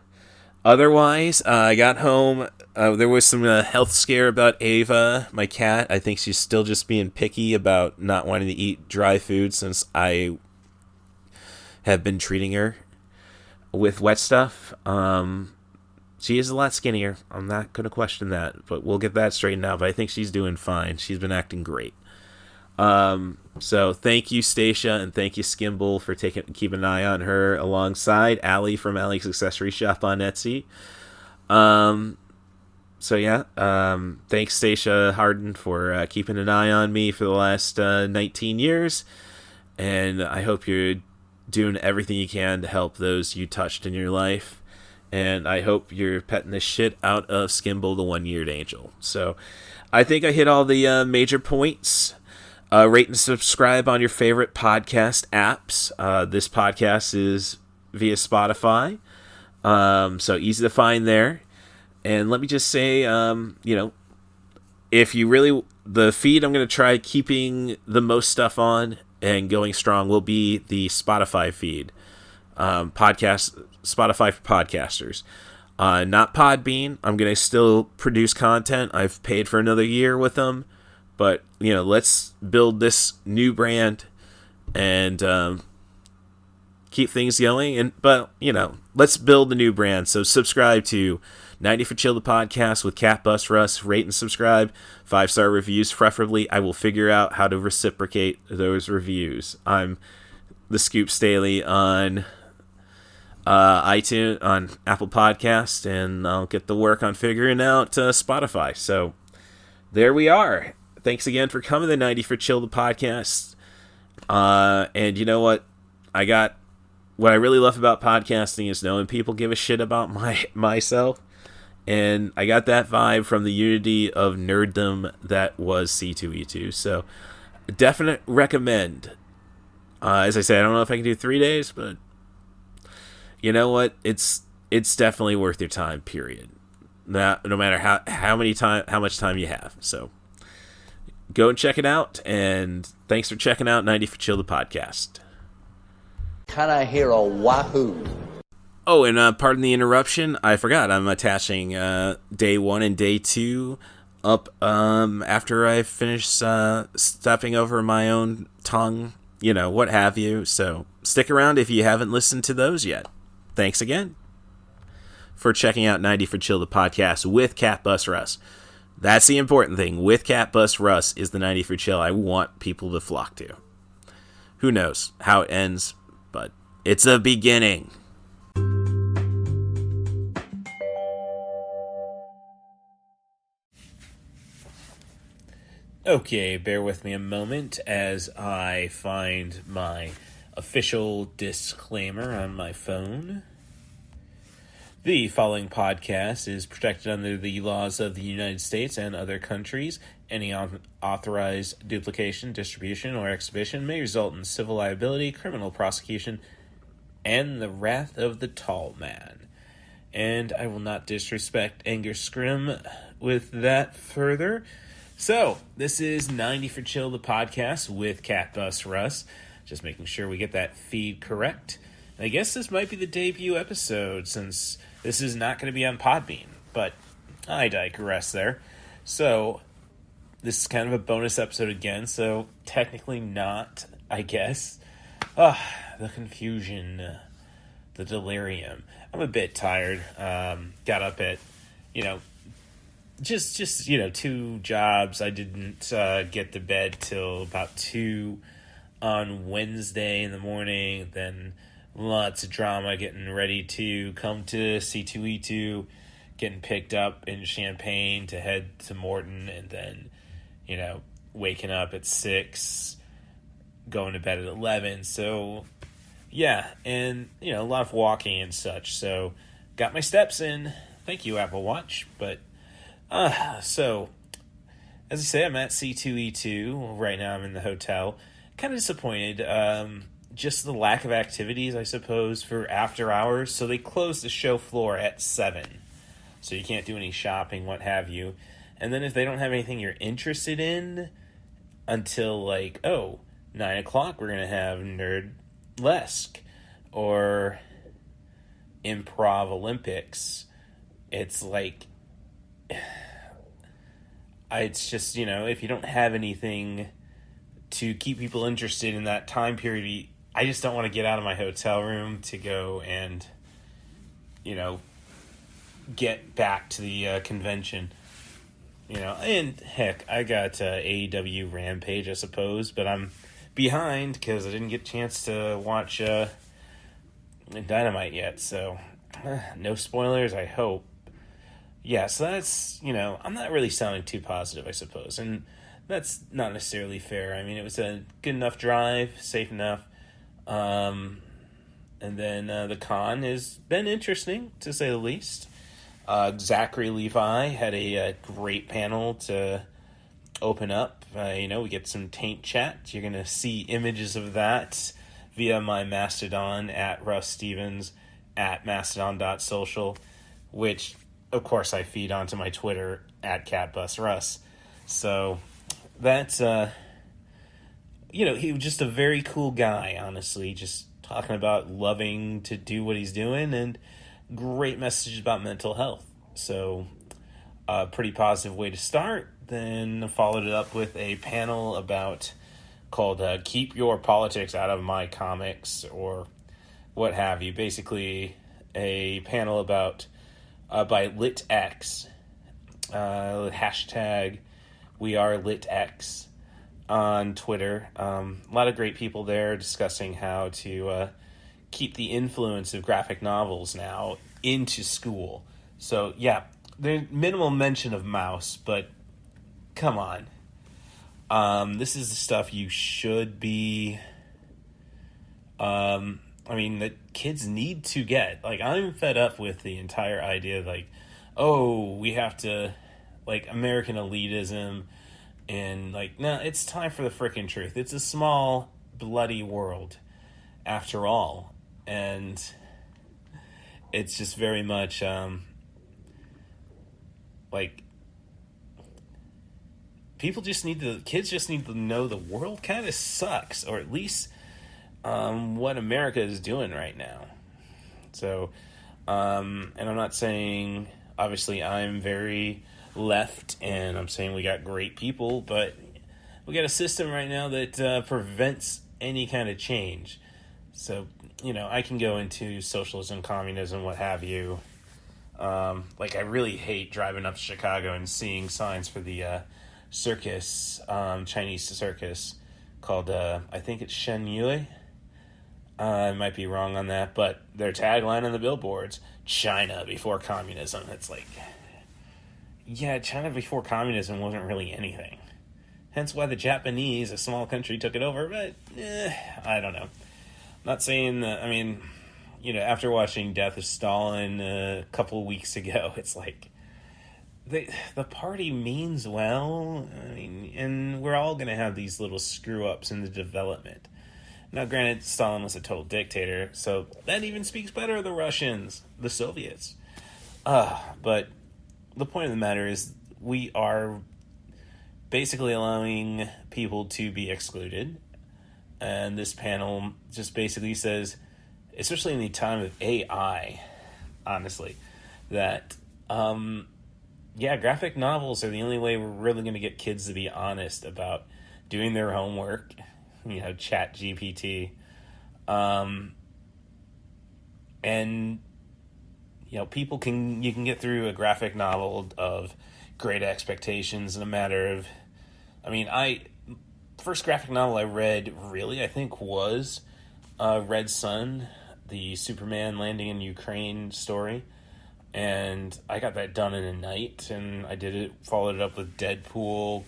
otherwise, I got home. There was some health scare about Ava, my cat. I think she's still just being picky about not wanting to eat dry food since I have been treating her with wet stuff. She is a lot skinnier. I'm not going to question that, but we'll get that straightened out. But I think she's doing fine. She's been acting great. So thank you, Stacia, and thank you, Skimble, for keeping an eye on her alongside Allie from Allie's Accessory Shop on Etsy. Thanks, Stacia Harden, for keeping an eye on me for the last 19 years. And I hope you're doing everything you can to help those you touched in your life. And I hope you're petting the shit out of Skimble, the one-eared angel. So I think I hit all the major points. Rate and subscribe on your favorite podcast apps. This podcast is via Spotify, so easy to find there. And let me just say, if you really, the feed I'm going to try keeping the most stuff on and going strong will be the Spotify feed. Spotify for podcasters. Not Podbean. I'm going to still produce content. I've paid for another year with them. But, let's build this new brand and keep things going. But let's build the new brand. So subscribe to 90 for Chill, the podcast with Cat Bus Russ. Rate and subscribe. 5-star reviews, preferably. I will figure out how to reciprocate those reviews. I'm the Scoop Staley on iTunes, on Apple Podcast, and I'll get to work on figuring out Spotify. So there we are. Thanks again for coming to 90 for Chill, the podcast. And you know what? What I really love about podcasting is knowing people give a shit about myself. And I got that vibe from the unity of nerddom that was C2E2. So, definite recommend. As I said, I don't know if I can do 3 days, but you know what? It's definitely worth your time, period. No matter how much time you have. So, go and check it out, and thanks for checking out 90 for Chill, the podcast. Can I hear a wahoo? Oh, and pardon the interruption, I forgot. I'm attaching day 1 and day 2 up after I finish stepping over my own tongue, what have you. So stick around if you haven't listened to those yet. Thanks again for checking out 90 for Chill, the podcast with Cat Bus Russ. That's the important thing. With Cat Bus Russ is the 90 for Chill I want people to flock to. Who knows how it ends, but it's a beginning. Okay, bear with me a moment as I find my official disclaimer on my phone. The following podcast is protected under the laws of the United States and other countries. Any unauthorized duplication, distribution, or exhibition may result in civil liability, criminal prosecution, and the wrath of the tall man. And I will not disrespect Angus Scrim with that further. So, this is 90 for Chill, the podcast with Cat Bus Russ. Just making sure we get that feed correct. And I guess this might be the debut episode since this is not going to be on Podbean. But I digress there. So, this is kind of a bonus episode again. So, technically not, I guess. The confusion, the delirium. I'm a bit tired. Got up at, just 2 jobs. I didn't get to bed till about 2 on Wednesday in the morning. Then lots of drama getting ready to come to C2E2, getting picked up in Champaign to head to Morton, and then, waking up at 6, going to bed at 11. So, yeah, and, a lot of walking and such. So, got my steps in. Thank you, Apple Watch. But, so, as I say, I'm at C2E2. Right now I'm in the hotel. Kind of disappointed. just the lack of activities, I suppose, for after hours. So they close the show floor at 7. So you can't do any shopping, what have you. And then if they don't have anything you're interested in until 9 o'clock, we're going to have Nerdlesque or Improv Olympics. It's it's just, if you don't have anything to keep people interested in that time period, I just don't want to get out of my hotel room to go and, get back to the convention. And heck, I got AEW Rampage, I suppose, but I'm behind because I didn't get a chance to watch Dynamite yet, so no spoilers, I hope. Yeah, so that's, I'm not really sounding too positive, I suppose, and that's not necessarily fair. I mean, it was a good enough drive, safe enough, and then the con has been interesting, to say the least. Zachary Levi had a great panel to open up. We get some taint chat. You're going to see images of that via my Mastodon at Russ Stevens at mastodon.social, which, of course, I feed onto my Twitter at CatBusRuss. So that's, he was just a very cool guy, honestly, just talking about loving to do what he's doing and great message about mental health. So a pretty positive way to start. Then followed it up with a panel called Keep Your Politics Out of My Comics, or what have you. Basically a panel about by LitX, hashtag #WeAreLitX on Twitter. A lot of great people there discussing how to keep the influence of graphic novels now into school. So yeah, there's minimal mention of mouse, but come on. This is the stuff you should be, that kids need to get. I'm fed up with the entire idea we have to, American elitism, and no, it's time for the frickin' truth. It's a small, bloody world, after all. And it's just very much, kids just need to know the world kind of sucks, or at least, what America is doing right now. So, and I'm not saying, obviously I'm very left, and I'm saying we got great people, but we got a system right now that, prevents any kind of change. So, I can go into socialism, communism, what have you. I really hate driving up to Chicago and seeing signs for the circus, Chinese circus, called, I think it's Shen Yue. I might be wrong on that, but their tagline on the billboards, China before communism. It's China before communism wasn't really anything. Hence why the Japanese, a small country, took it over, but, I don't know. Not saying that, after watching Death of Stalin a couple weeks ago, it's the party means well, and we're all going to have these little screw-ups in the development. Now, granted, Stalin was a total dictator, so that even speaks better of the Russians, the Soviets. But the point of the matter is we are basically allowing people to be excluded. And this panel just basically says, especially in the time of AI, honestly, that, graphic novels are the only way we're really going to get kids to be honest about doing their homework, Chat GPT. And, you can get through a graphic novel of great expectations in a matter of, first graphic novel I read, really, I think, was Red Sun, the Superman landing in Ukraine story. And I got that done in a night, and followed it up with Deadpool,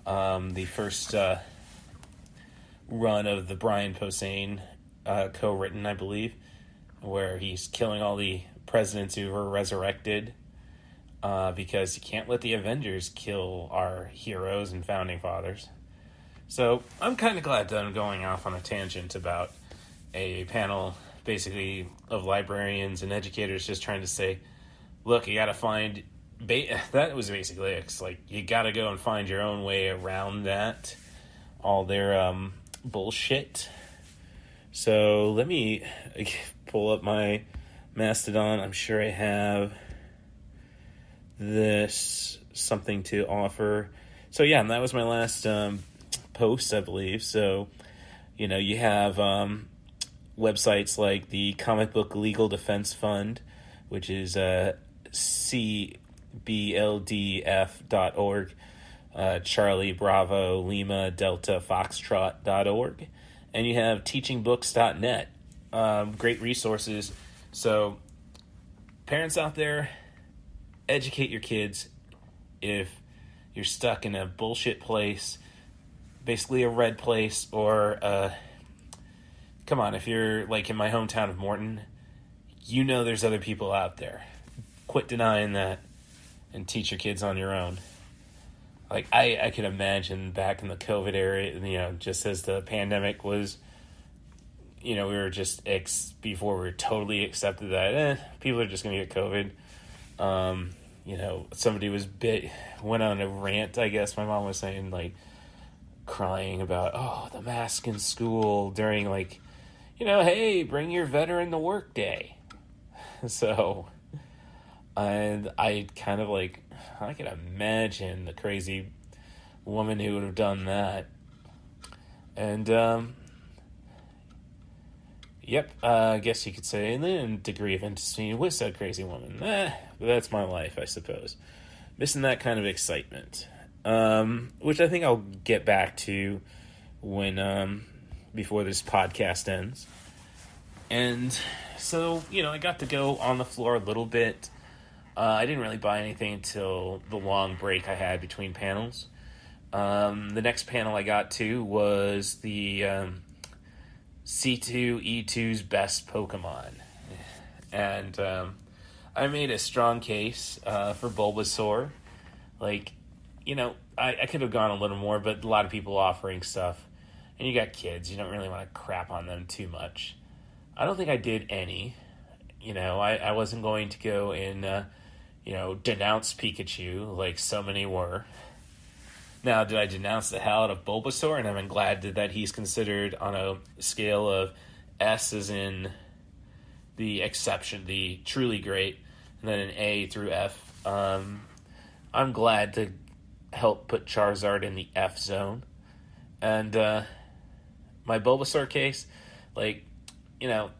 the first run of the Brian Posehn co-written, I believe, where he's killing all the presidents who were resurrected, because you can't let the Avengers kill our heroes and founding fathers. So I'm kind of glad that I'm going off on a tangent about a panel basically of librarians and educators just trying to say, look, you got to find... that was basically it. It's like, you got to go and find your own way around that. All their bullshit. So let me pull up my Mastodon. I'm sure I have this something to offer. So yeah, and that was my last post, I believe. So, you know, you have websites like the Comic Book Legal Defense Fund, which is cbldf.org, Charlie Bravo Lima Delta Foxtrot.org, and you have teachingbooks.net. Great resources. So parents out there, educate your kids. If you're stuck in a bullshit place, basically a red place, or come on, if you're like in my hometown of Morton, you know there's other people out there. Quit denying that and teach your kids on your own. Like, I could imagine back in the COVID era, you know, just as the pandemic was, you know, we were just, before we were totally accepted that, people are just going to get COVID. You know, somebody went on a rant, I guess my mom was saying, like, crying about, the mask in school during, like, you know, hey, bring your veteran to work day. So, and I kind of like, I can imagine the crazy woman who would have done that. And, I guess you could say, and then degree of intimacy with said crazy woman. But that's my life, I suppose. Missing that kind of excitement. Which I think I'll get back to when, before this podcast ends. And so, you know, I got to go on the floor a little bit. I didn't really buy anything until the long break I had between panels. The next panel I got to was the C2E2's Best Pokemon. And I made a strong case for Bulbasaur. Like, you know, I could have gone a little more, but a lot of people offering stuff. And you got kids, you don't really want to crap on them too much. I don't think I did any. You know, I wasn't going to go and, denounce Pikachu like so many were. Now, did I denounce the hell out of Bulbasaur? And I'm glad that he's considered on a scale of S as in the exception, the truly great, and then an A through F. I'm glad to help put Charizard in the F zone. And my Bulbasaur case, like, you know,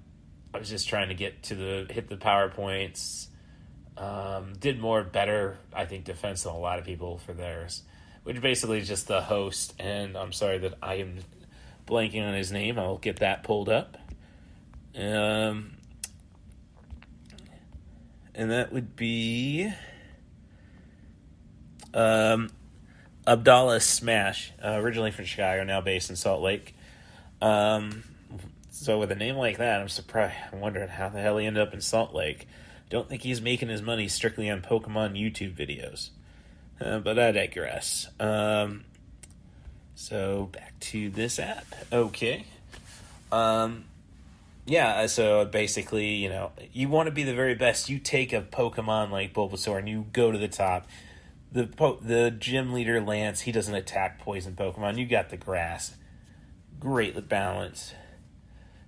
I was just trying to hit the PowerPoints. Did better, I think, defense than a lot of people for theirs. Which basically is just the host, and I'm sorry that I am blanking on his name. I'll get that pulled up. And that would be Abdallah Smash, originally from Chicago, now based in Salt Lake. So with a name like that, I'm surprised. I'm wondering how the hell he ended up in Salt Lake. Don't think he's making his money strictly on Pokemon YouTube videos. But I digress. So back to this app. Okay. So basically, you know, you want to be the very best. You take a Pokemon like Bulbasaur and you go to the top. The gym leader, Lance, he doesn't attack poison Pokemon. You got the grass. Great balance.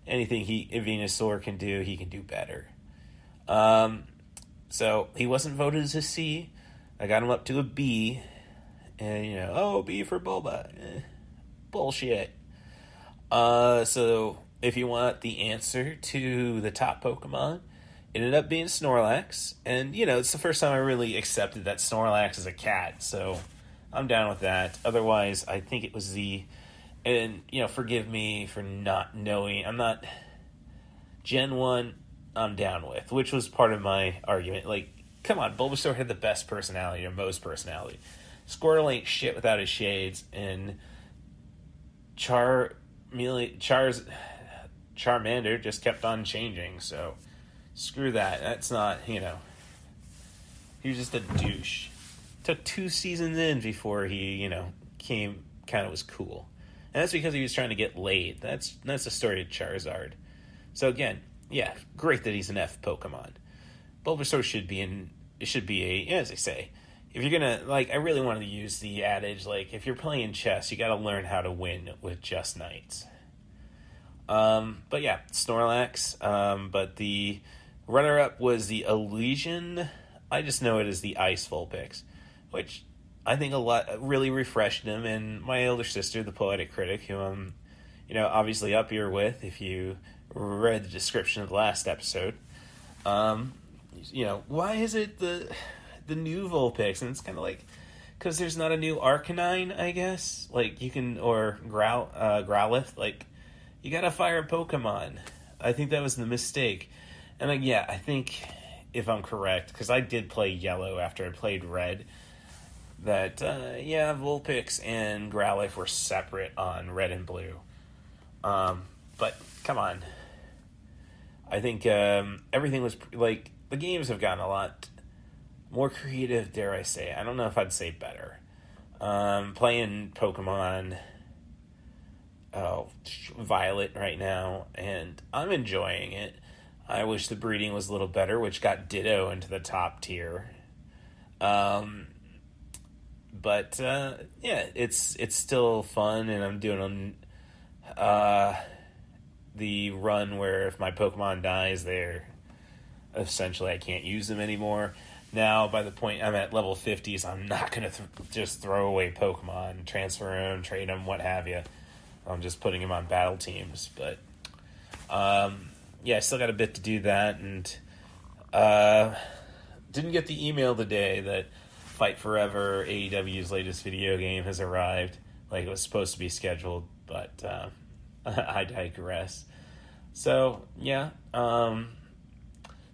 Anything Venusaur can do, he can do better. So he wasn't voted as a C. I got him up to a B. And, you know, B for Bulba. Bullshit. So if you want the answer to the top Pokemon, it ended up being Snorlax. And, you know, it's the first time I really accepted that Snorlax is a cat. So I'm down with that. Otherwise, I think it was and, you know, forgive me for not knowing. I'm not... Gen 1, I'm down with, which was part of my argument. Like, come on, Bulbasaur had the best personality, or most personality. Squirtle ain't shit without his shades, and Charmander just kept on changing, so screw that. That's not, you know... He was just a douche. Took 2 seasons in before he, you know, kind of was cool. And that's because he was trying to get laid. That's the story of Charizard. So again, yeah, great that he's an F Pokemon. Bulbasaur should be as I say, if you're gonna, like, I really wanted to use the adage, like, if you're playing chess, you gotta learn how to win with just knights. But yeah, Snorlax, but the runner-up was the Elysian, I just know it as the Ice Vulpix, which I think really refreshed him, and my elder sister, the Poetic Critic, who I'm, obviously up here with, if you read the description of the last episode, why is it the new Vulpix? And it's kind of like, because there's not a new Arcanine, I guess, like, you can, or Growlithe, like, you gotta fire a Pokemon. I think that was the mistake. And I think, if I'm correct, because I did play Yellow after I played Red, that, Vulpix and Growlithe were separate on Red and Blue. But, come on. I think everything was, like, the games have gotten a lot more creative, dare I say. I don't know if I'd say better. Playing Pokemon Violet right now, and I'm enjoying it. I wish the breeding was a little better, which got Ditto into the top tier. But it's still fun, and I'm doing the run where if my Pokemon dies, essentially I can't use them anymore. Now, by the point I'm at level 50s, I'm not going to just throw away Pokemon, transfer them, trade them, what have you. I'm just putting them on battle teams. But, I still got a bit to do that. And didn't get the email today that Fight Forever, AEW's latest video game, has arrived. Like it was supposed to be scheduled, but I digress. So, yeah. So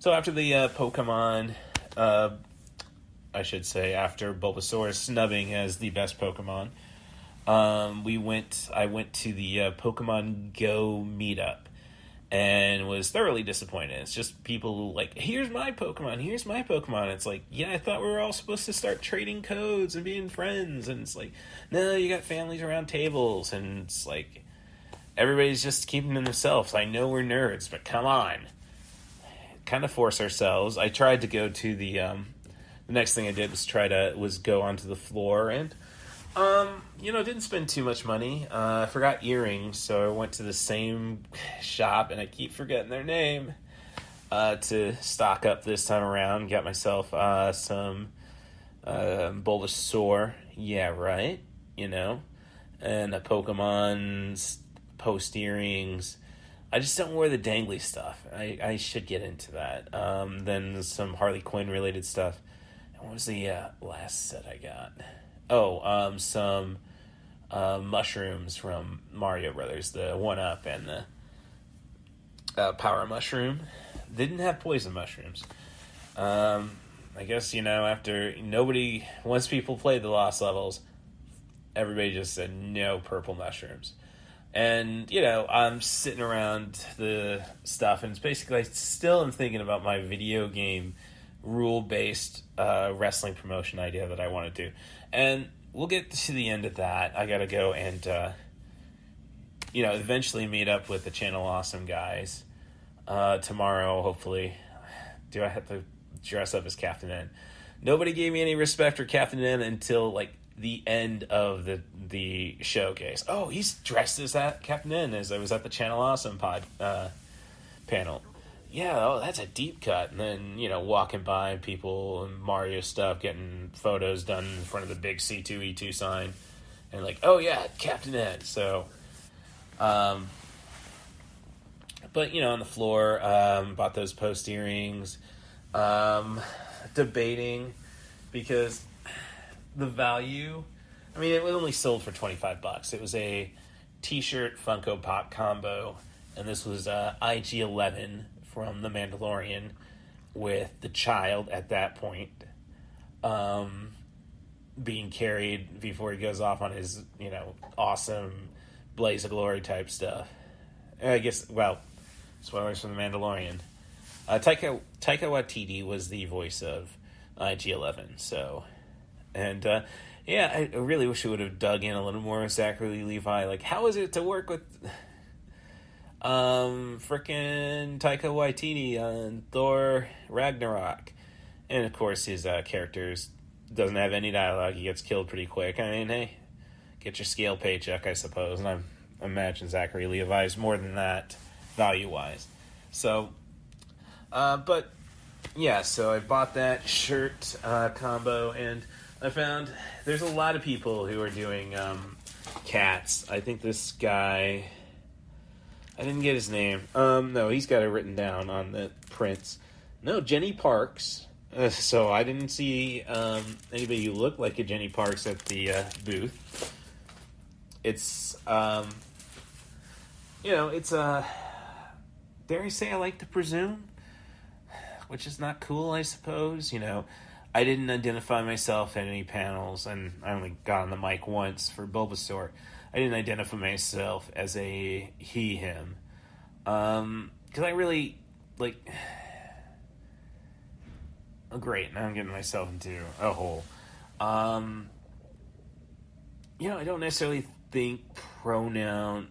after the Pokemon... I should say, after Bulbasaur's snubbing as the best Pokemon, I went to the Pokemon Go meetup and was thoroughly disappointed. It's just people like, here's my Pokemon. It's like, yeah, I thought we were all supposed to start trading codes and being friends. And it's like, no, you got families around tables. And it's like, everybody's just keeping to themselves. I know we're nerds, but come on. Kind of force ourselves. I tried to go to the next thing I did was go onto the floor and didn't spend too much money. I forgot earrings, so I went to the same shop, and I keep forgetting their name, to stock up this time around. Got myself some Bulbasaur, yeah, right, and a Pokemon's post earrings. I just don't wear the dangly stuff. I should get into that. Then some Harley Quinn related stuff. And what was the last set I got? Some mushrooms from Mario Brothers, the 1-Up and the Power Mushroom. Didn't have poison mushrooms. I guess, once people played the Lost Levels, everybody just said no purple mushrooms. And, I'm sitting around the stuff, and it's basically, I still am thinking about my video game rule-based wrestling promotion idea that I want to do. And we'll get to the end of that. I got to go and, eventually meet up with the Channel Awesome guys tomorrow, hopefully. Do I have to dress up as Captain N? Nobody gave me any respect for Captain N until, the end of the showcase. Oh, he's dressed as that Captain N as I was at the Channel Awesome panel. Yeah, that's a deep cut. And then, walking by people and Mario stuff, getting photos done in front of the big C2E2 sign. And oh yeah, Captain N. So, but, on the floor, bought those post earrings, debating, because the value, it was only sold for $25. It was a t-shirt Funko Pop combo, and this was IG-11 from The Mandalorian with the child at that point being carried before he goes off on his, awesome Blaze of Glory type stuff. I guess, spoilers from The Mandalorian. Taika Waititi was the voice of IG-11, so... And, I really wish we would have dug in a little more with Zachary Levi. How is it to work with... Frickin' Taika Waititi on Thor Ragnarok. And of course his characters doesn't have any dialogue. He gets killed pretty quick. I mean, hey, get your scale paycheck, I suppose. And I imagine Zachary Levi's more than that, value-wise. So, but, yeah, so I bought that shirt combo, and I found there's a lot of people who are doing cats. I think this guy... I didn't get his name. No, he's got it written down on the prints. No, Jenny Parks. So I didn't see anybody who looked like a Jenny Parks at the booth. It's, it's dare I say I like to presume, which is not cool, I suppose. I didn't identify myself at any panels, and I only got on the mic once for Bulbasaur. I didn't identify myself as a he, him. Because I really, oh, great, now I'm getting myself into a hole. I don't necessarily think pronoun,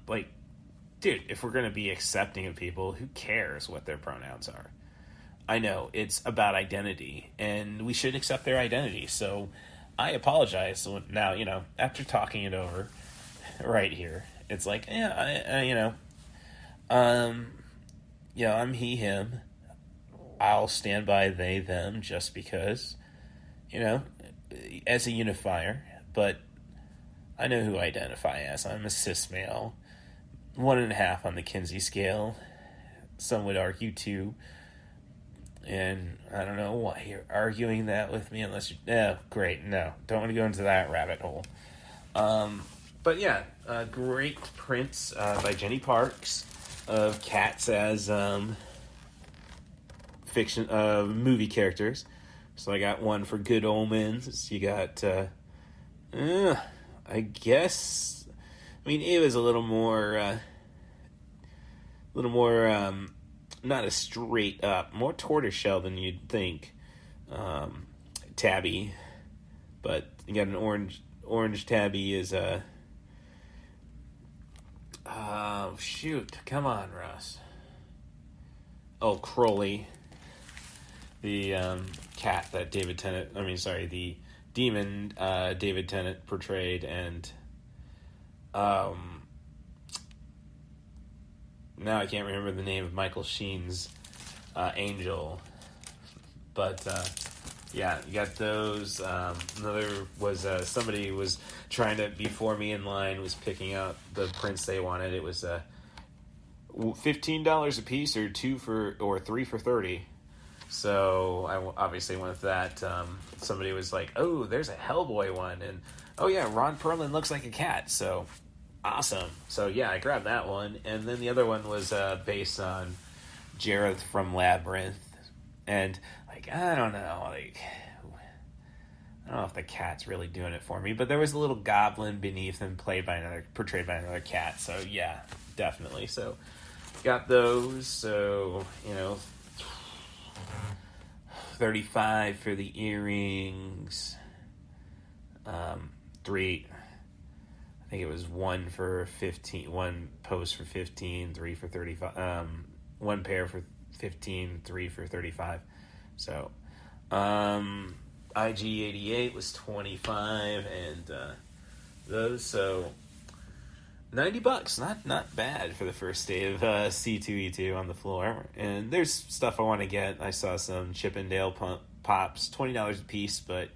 dude, if we're going to be accepting of people, who cares what their pronouns are? I know, it's about identity, and we should accept their identity, so I apologize. So now, after talking it over right here, it's I'm he, him. I'll stand by they, them, just because, as a unifier, but I know who I identify as. I'm a cis male, 1.5 on the Kinsey scale. Some would argue 2. And I don't know why you're arguing that with me unless great, no. Don't want to go into that rabbit hole. But yeah, great prints by Jenny Parks of cats as fiction movie characters. So I got one for Good Omens. You got I guess, it was a little more not as straight up, more tortoiseshell than you'd think. Tabby, but you got an orange tabby is oh shoot, come on, Russ. Oh, Crowley, the cat that the demon David Tennant portrayed, and now I can't remember the name of Michael Sheen's Angel, but yeah, you got those. Another was somebody was trying to, before me in line, was picking out the prints they wanted. It was $15 a piece, or 3 for $30. So I obviously went with that. Somebody was like, "Oh, there's a Hellboy one," and oh yeah, Ron Perlman looks like a cat. So awesome. So yeah, I grabbed that one, and then the other one was based on Jareth from Labyrinth, and I don't know, I don't know if the cat's really doing it for me, but there was a little goblin beneath him portrayed by another cat. So yeah, definitely. So got those. So $35 for the earrings. 3. I think it was 1 for 15. 1 post for 15. 3 for 35. 1 pair for 15. 3 for 35. So, IG88 was 25, and those. So, $90. Not bad for the first day of C2E2 on the floor. And there's stuff I want to get. I saw some Chippendale Pops, $20 a piece, but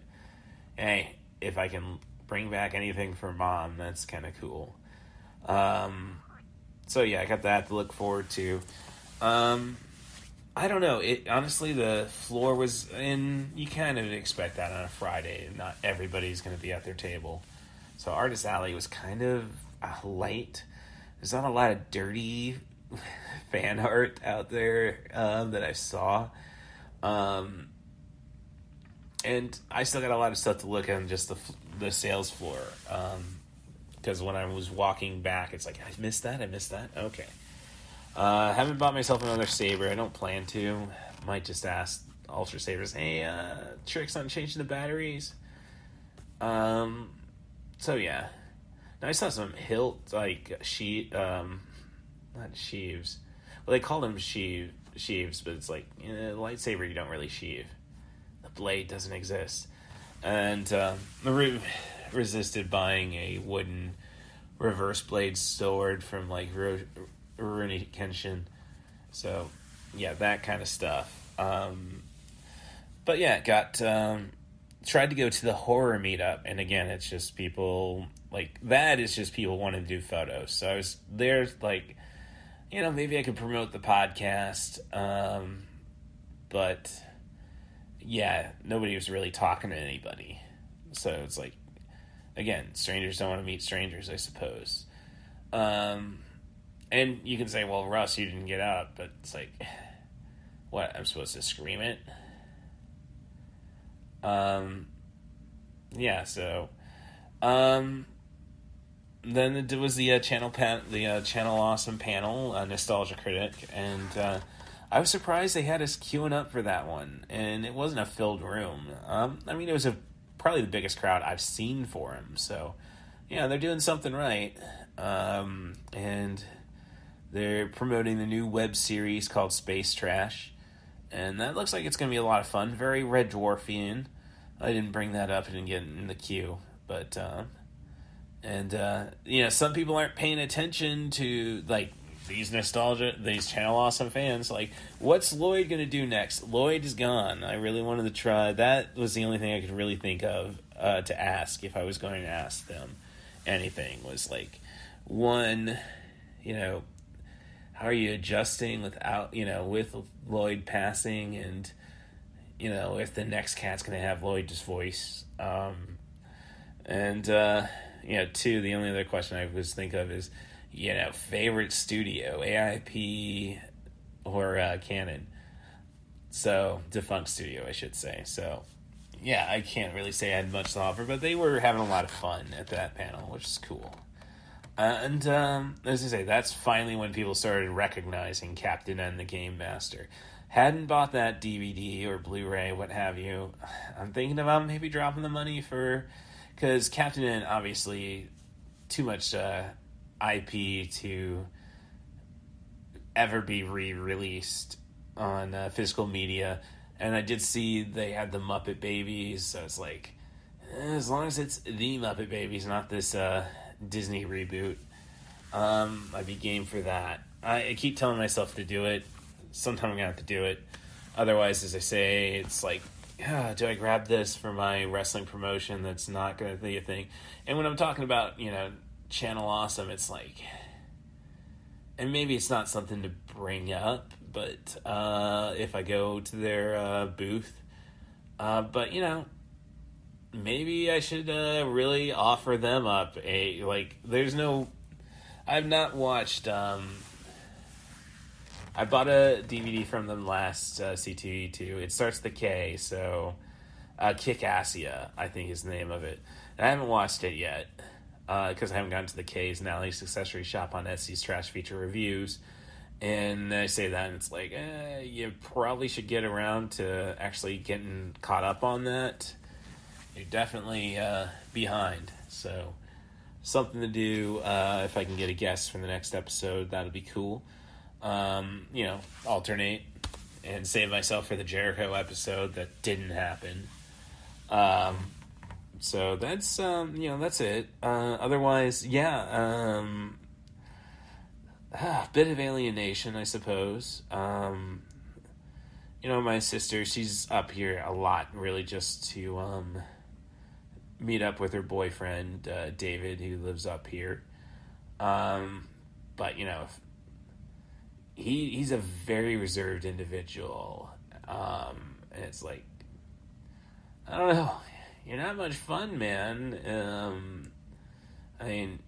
hey, if I can bring back anything for Mom, that's kind of cool. So yeah, I got that to look forward to. I don't know. Honestly, the floor was in. You kind of expect that on a Friday. Not everybody's going to be at their table. So Artist Alley was kind of light. There's not a lot of dirty fan art out there that I saw. And I still got a lot of stuff to look at on just the sales floor. Because when I was walking back, it's like, I missed that. Okay. Haven't bought myself another saber. I don't plan to. Might just ask Ultra Sabers, hey, tricks on changing the batteries. So yeah. Now I saw some hilt, sheet, not sheaves. Well, they called them sheaves, but it's like, a lightsaber you don't really sheave. The blade doesn't exist. And resisted buying a wooden reverse blade sword from like Rurouni Kenshin. So yeah, that kind of stuff. But yeah, tried to go to the horror meetup, and again, it's just people like that. It's just people wanting to do photos. So I was there, like, maybe I could promote the podcast. But yeah, nobody was really talking to anybody. So it's like, again, strangers don't want to meet strangers, I suppose. And you can say, well, Russ, you didn't get out, but it's like, what, I'm supposed to scream it? Yeah, so, then it was the Channel Awesome panel, Nostalgia Critic, and, I was surprised they had us queuing up for that one, and it wasn't a filled room. I mean, it was probably the biggest crowd I've seen for him, so, yeah, they're doing something right, and they're promoting the new web series called Space Trash, and that looks like it's going to be a lot of fun. Very Red Dwarfian. I didn't bring that up. I didn't get in the queue. But, some people aren't paying attention to, like, these Channel Awesome fans. Like, what's Lloyd going to do next? Lloyd is gone. I really wanted to try. That was the only thing I could really think of to ask if I was going to ask them anything. Was, like, one, how are you adjusting without, with Lloyd passing, and, if the next cat's going to have Lloyd's voice. Two, the only other question I was think of is, favorite studio, AIP or Canon. So, defunct studio, I should say. So, yeah, I can't really say I had much to offer, but they were having a lot of fun at that panel, which is cool. As I say, that's finally when people started recognizing Captain N the Game Master. Hadn't bought that DVD or Blu-ray, what have you. I'm thinking about maybe dropping the money because Captain N, obviously, too much IP to ever be re-released on physical media. And I did see they had the Muppet Babies, so it's like, as long as it's the Muppet Babies, not this Disney reboot, I'd be game for that. I keep telling myself to do it. Sometime I'm gonna have to do it. Otherwise, as I say, it's like, do I grab this for my wrestling promotion that's not gonna be a thing? And when I'm talking about, Channel Awesome, it's like, and maybe it's not something to bring up, but if I go to their booth, but maybe I should really offer them up I've not watched, I bought a DVD from them last C2E2. It starts the K, so Kick-Assia, I think is the name of it. And I haven't watched it yet, because I haven't gotten to the K's Nally's Accessory Shop on Etsy's Trash Feature Reviews. And I say that, and it's like, you probably should get around to actually getting caught up on that. You're definitely behind, so something to do. If I can get a guest for the next episode, that'll be cool. Alternate and save myself for the Jericho episode that didn't happen. So that's, that's it. Otherwise, yeah, bit of alienation, I suppose. My sister, she's up here a lot, really just to, meet up with her boyfriend, David, who lives up here. But, he's a very reserved individual. And it's like, I don't know, you're not much fun, man. I mean,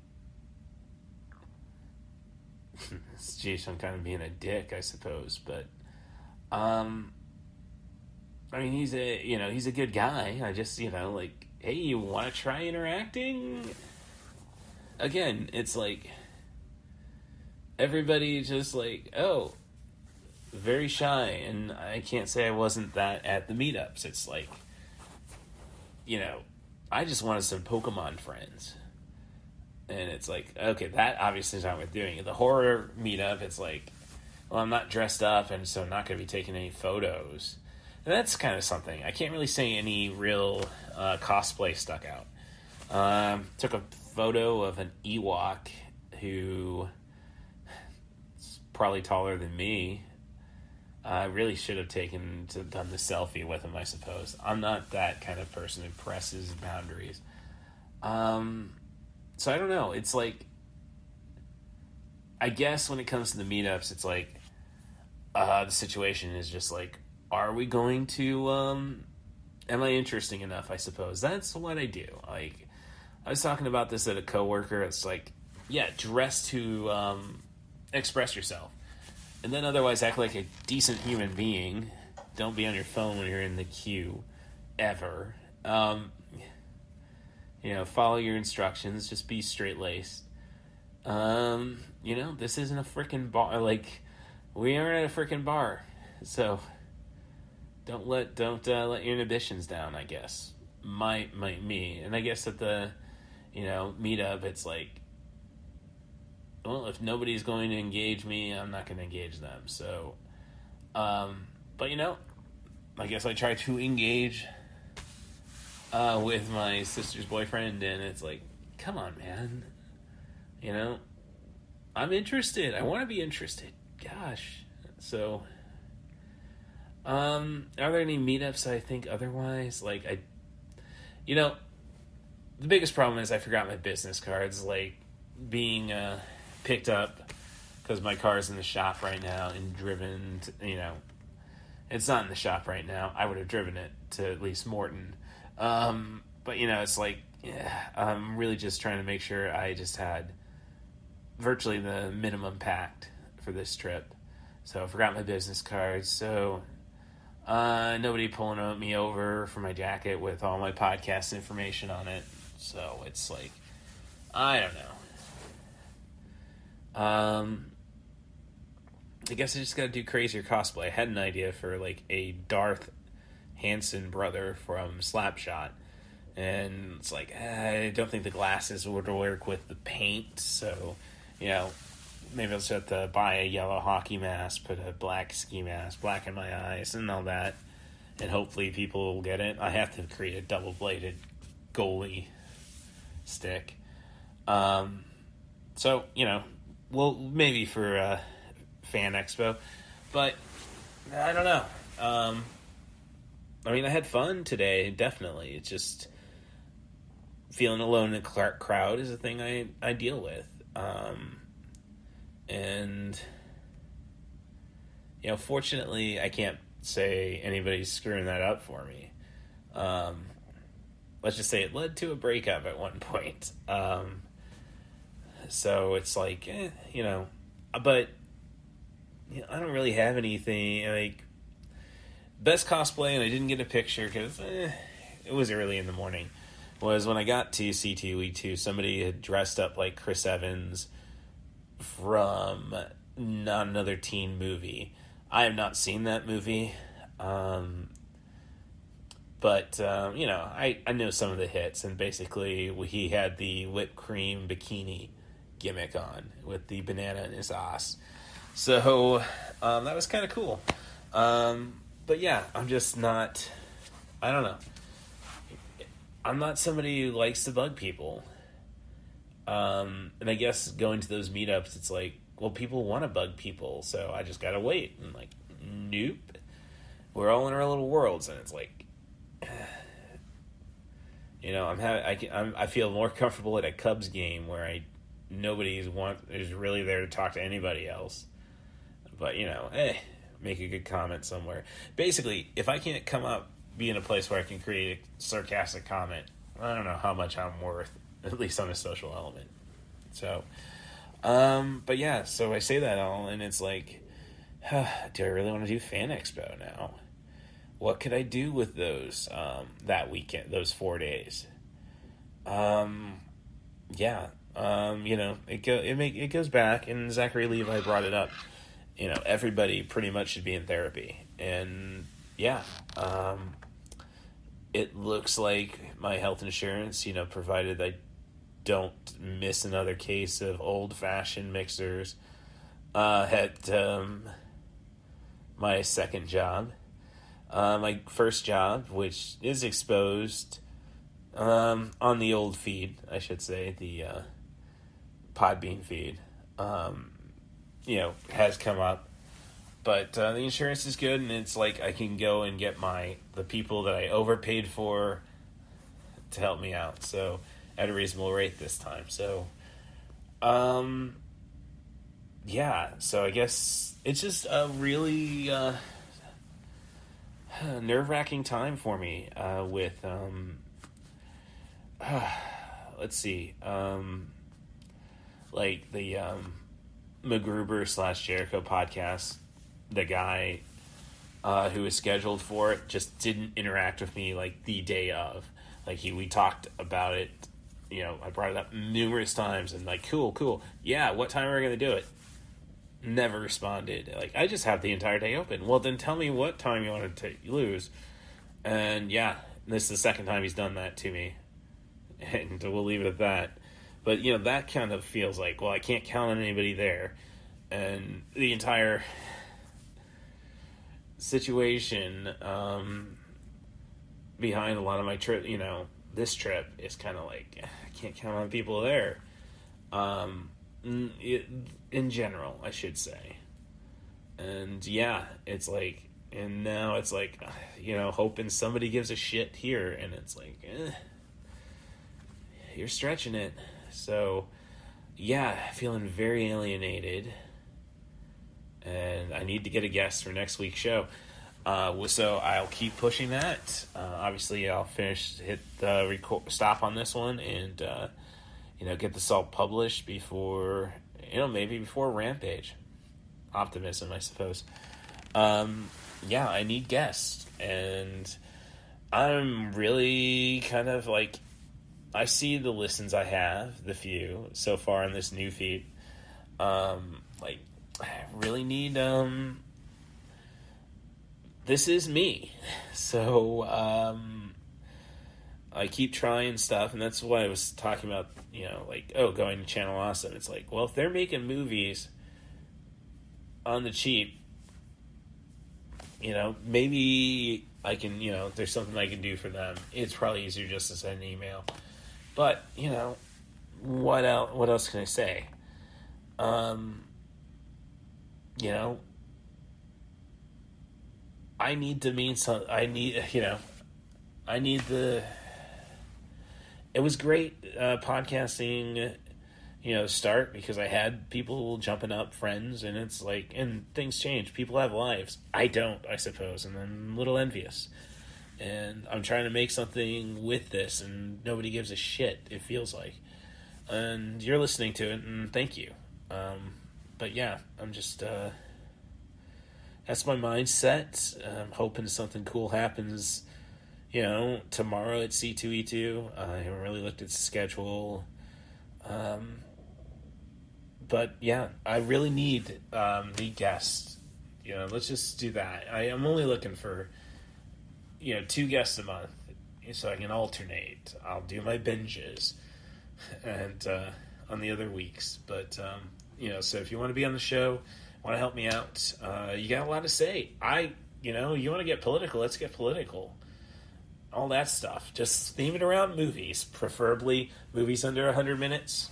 geez, I'm kind of being a dick, I suppose, but, I mean, he's a good guy. I just, hey, you want to try interacting? Again, it's like, everybody just like, oh, very shy, and I can't say I wasn't that at the meetups. It's like, I just wanted some Pokemon friends. And it's like, okay, that obviously is not worth doing. The horror meetup, it's like, well, I'm not dressed up, and so I'm not going to be taking any photos. And that's kind of something. I can't really say any real cosplay stuck out. Took a photo of an Ewok who is probably taller than me. I really should have done the selfie with him, I suppose. I'm not that kind of person who presses boundaries. So I don't know. It's like, I guess when it comes to the meetups, it's like, the situation is just like, are we going to, am I interesting enough, I suppose? That's what I do. Like, I was talking about this at a coworker. It's like, yeah, dress to, express yourself. And then otherwise act like a decent human being. Don't be on your phone when you're in the queue. Ever. Follow your instructions. Just be straight-laced. This isn't a freaking bar. Like, we aren't at a freaking bar. So, don't let your inhibitions down, I guess. Me. And I guess at the, meetup, it's like, well, if nobody's going to engage me, I'm not going to engage them. So, but I guess I try to engage with my sister's boyfriend, and it's like, come on, man. I'm interested. I want to be interested. Gosh. So, are there any meetups I think otherwise? Like, the biggest problem is I forgot my business cards, like, being, picked up because my car's in the shop right now and driven to, it's not in the shop right now. I would have driven it to at least Morton. But it's like, I'm really just trying to make sure I just had virtually the minimum packed for this trip. So I forgot my business cards. So, nobody pulling me over for my jacket with all my podcast information on it. So it's like, I don't know. I guess I just gotta do crazier cosplay. I had an idea for like a Darth Hansen brother from Slapshot, and it's like, I don't think the glasses would work with the paint, so maybe I'll just have to buy a yellow hockey mask, put a black ski mask, blacken my eyes and all that, and hopefully people will get it. I have to create a double-bladed goalie stick. So well, maybe for Fan Expo, but I don't know. I had fun today, definitely. It's just feeling alone in a crowd is a thing I deal with. And, fortunately, I can't say anybody's screwing that up for me. Let's just say it led to a breakup at one point. So it's like, but I don't really have anything, like, best cosplay, and I didn't get a picture because it was early in the morning, was when I got to C2E2, somebody had dressed up like Chris Evans from Not Another Teen Movie. I have not seen that movie, but, I know some of the hits, and basically he had the whipped cream bikini gimmick on with the banana in his ass. So, that was kind of cool. But yeah, I'm just not, I don't know. I'm not somebody who likes to bug people. And I guess going to those meetups, it's like, well, people want to bug people, so I just gotta wait. And like, nope. We're all in our little worlds, and it's like, I feel more comfortable at a Cubs game where nobody is really there to talk to anybody else. But, make a good comment somewhere. Basically, if I can't be in a place where I can create a sarcastic comment, I don't know how much I'm worth, at least on a social element. So, but yeah, so I say that all, and it's like, do I really want to do Fan Expo now? What could I do with those, that weekend, those 4 days? It goes back, and Zachary Levi brought it up. Everybody pretty much should be in therapy. And, yeah, it looks like my health insurance, provided I don't miss another case of old-fashioned mixers at my second job. My first job, which is exposed on the old feed, I should say, the Podbean feed, has come up. But the insurance is good, and it's like I can go and get the people that I overpaid for to help me out. So at a reasonable rate this time. So, so I guess it's just a really nerve-wracking time for me with, let's see, like the MacGruber / Jericho podcast. The guy who was scheduled for it just didn't interact with me like the day of. Like we talked about it, I brought it up numerous times and like, cool. Yeah, what time are we going to do it? Never responded. Like, I just have the entire day open. Well, then tell me what time you want to lose. And yeah, this is the second time he's done that to me. And we'll leave it at that. But, that kind of feels like, well, I can't count on anybody there. And the entire situation behind a lot of my trip, this trip is kind of like, I can't count on people there. In general, I should say. And yeah, it's like, and now it's like, hoping somebody gives a shit here, and it's like, you're stretching it. So, yeah, feeling very alienated, and I need to get a guest for next week's show. So I'll keep pushing that. Obviously, I'll hit the stop on this one, and get this all published before, maybe before Rampage. Optimism, I suppose. I need guests, and I'm really kind of like, I see the listens I have, the few so far in this new feed. I really need, this is me. So, I keep trying stuff, and that's why I was talking about, going to Channel Awesome. It's like, well, if they're making movies on the cheap, maybe I can, there's something I can do for them. It's probably easier just to send an email. But, what else can I say? I need to mean something. I need it was great podcasting, start, because I had people jumping up, friends, and it's like, and things change. People have lives. I don't, I suppose, and I'm a little envious. And I'm trying to make something with this, and nobody gives a shit, it feels like. And you're listening to it, and thank you. But yeah, I'm just, that's my mindset. I'm hoping something cool happens, tomorrow at C2E2. I haven't really looked at the schedule. But yeah, I really need the guests. Let's just do that. I'm only looking for, 2 guests a month, so I can alternate. I'll do my binges and on the other weeks. But, so if you want to be on the show, want to help me out, you got a lot to say. You want to get political, let's get political. All that stuff. Just theme it around movies, preferably movies under 100 minutes.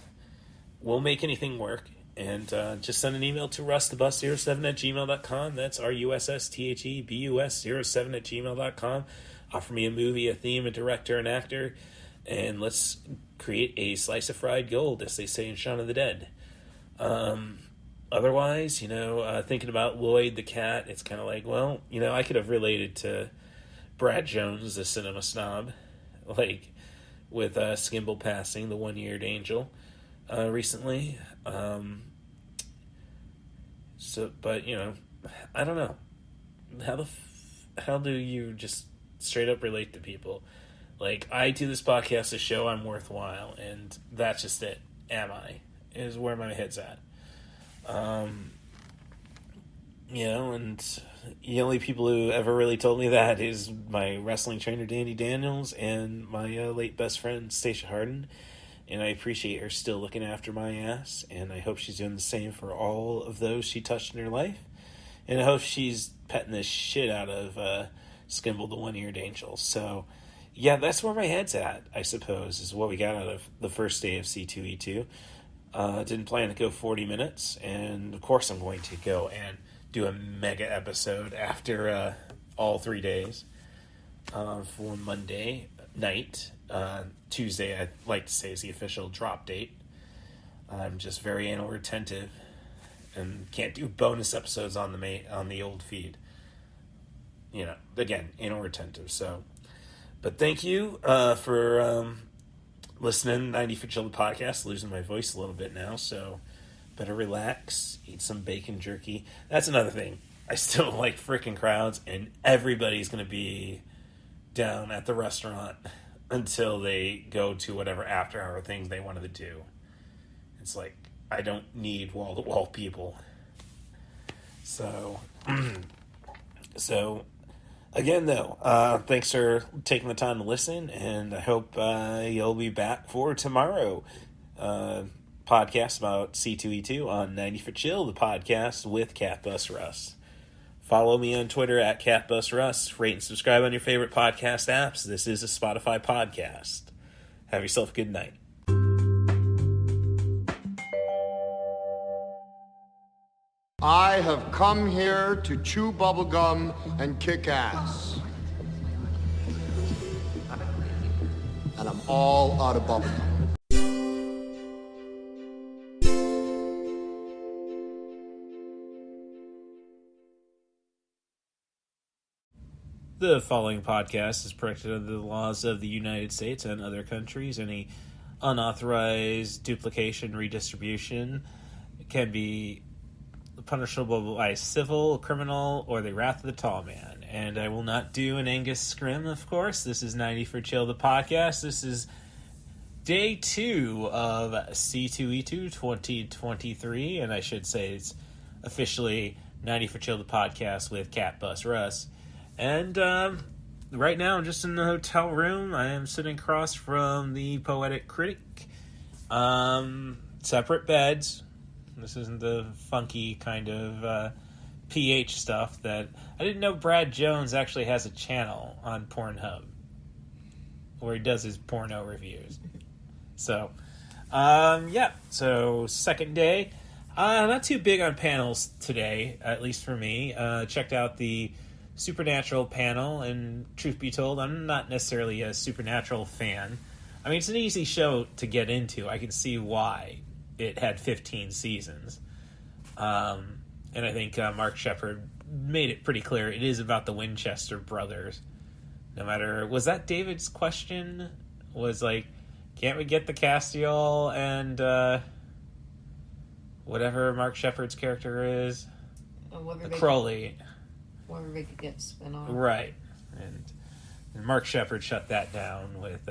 We'll make anything work. And just send an email to russthebus07@gmail.com. That's RUSSTHEBUS07@gmail.com. Offer me a movie, a theme, a director, an actor, and let's create a slice of fried gold, as they say in Shaun of the Dead. Otherwise, thinking about Lloyd the cat, it's kind of like, well, I could have related to Brad Jones, the cinema snob, like with Skimble passing, the one-eared angel, recently. But I don't know. How do you just straight up relate to people? Like, I do this podcast to show I'm worthwhile, and that's just it. Am I? Is where my head's at. And the only people who ever really told me that is my wrestling trainer, Danny Daniels, and my late best friend, Stacia Harden. and I appreciate her still looking after my ass, and I hope she's doing the same for all of those she touched in her life, and I hope she's petting the shit out of Skimble the One-Eared Angel. So, yeah, that's where my head's at, I suppose, is what we got out of the first day of C2E2. Didn't plan to go 40 minutes, and of course I'm going to go and do a mega episode after all 3 days for Monday night. Tuesday, I'd like to say, is the official drop date. I'm just very anal retentive and can't do bonus episodes on the old feed. You know, again, anal retentive. So, but thank you for listening. 90 for Chill the podcast. Losing my voice a little bit now, so better relax. Eat some bacon jerky. That's another thing. I still like freaking crowds, and everybody's going to be down at the restaurant until they go to whatever after-hour thing they wanted to do. It's like, I don't need wall-to-wall people. So, again, though, thanks for taking the time to listen, and I hope you'll be back for tomorrow. Podcast about C2E2 on 90 for Chill, the podcast with Catbus Russ. Follow me on Twitter at CatBusRuss. Rate and subscribe on your favorite podcast apps. This is a Spotify podcast. Have yourself a good night. I have come here to chew bubblegum and kick ass. And I'm all out of bubblegum. The following podcast is protected under the laws of the United States and other countries. Any unauthorized duplication, redistribution can be punishable by civil, criminal, or the wrath of the tall man. And I will not do an Angus Scrim, of course. This is 90 for Chill, the podcast. This is day 2 of C2E2 2023, and I should say it's officially 90 for Chill, the podcast with Catbus Russ. And right now I'm just in the hotel room. I am sitting across from the Poetic Critic. Separate beds. This isn't the funky kind of PH stuff that... I didn't know Brad Jones actually has a channel on Pornhub where he does his porno reviews. So, yeah. So, second day. Not too big on panels today, at least for me. Checked out the Supernatural panel, and truth be told, I'm not necessarily a Supernatural fan. I mean, it's an easy show to get into. I can see why it had 15 seasons. And I think Mark Sheppard made it pretty clear it is about the Winchester brothers. No matter... Was that David's question? Was like, can't we get the Castiel and whatever Mark Sheppard's character is? The Crowley... Wherever we could get spin off. Right. And Mark Sheppard shut that down with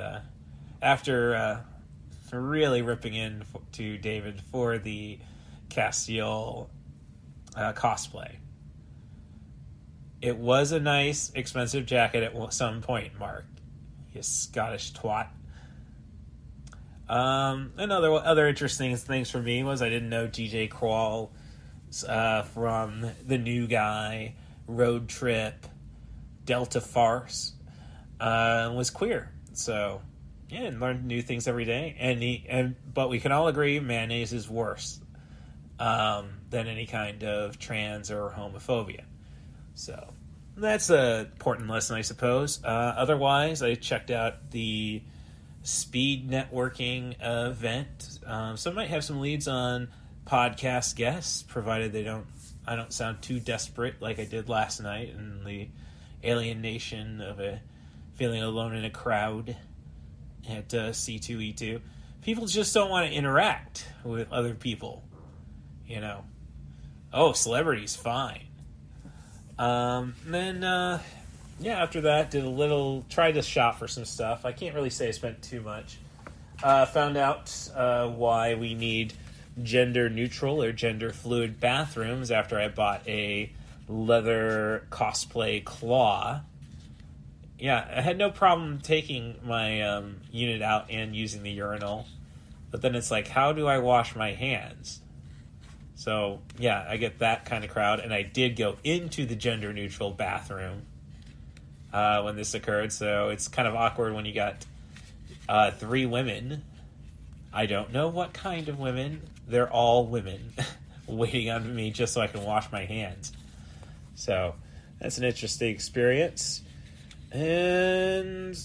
after really ripping in to David for the Castiel cosplay. It was a nice, expensive jacket at some point, Mark. You Scottish twat. And other interesting things for me was I didn't know DJ Qualls from The New Guy, Road Trip, Delta Farce, was queer. So, yeah, and learned new things every day. But we can all agree mayonnaise is worse than any kind of trans or homophobia. So, that's an important lesson, I suppose. Otherwise, I checked out the speed networking event. So I might have some leads on podcast guests, provided I don't sound too desperate like I did last night in the alienation of feeling alone in a crowd at C2E2. People just don't want to interact with other people, you know. Oh, celebrities, fine. Then after that, tried to shop for some stuff. I can't really say I spent too much. Found out why we need gender neutral or gender fluid bathrooms after I bought a leather cosplay claw. Yeah, I had no problem taking my unit out and using the urinal. But then it's like, how do I wash my hands? So, yeah, I get that kind of crowd. And I did go into the gender-neutral bathroom when this occurred. So it's kind of awkward when you got 3 women. I don't know what kind of women. They're all women waiting on me just so I can wash my hands. So that's an interesting experience. And...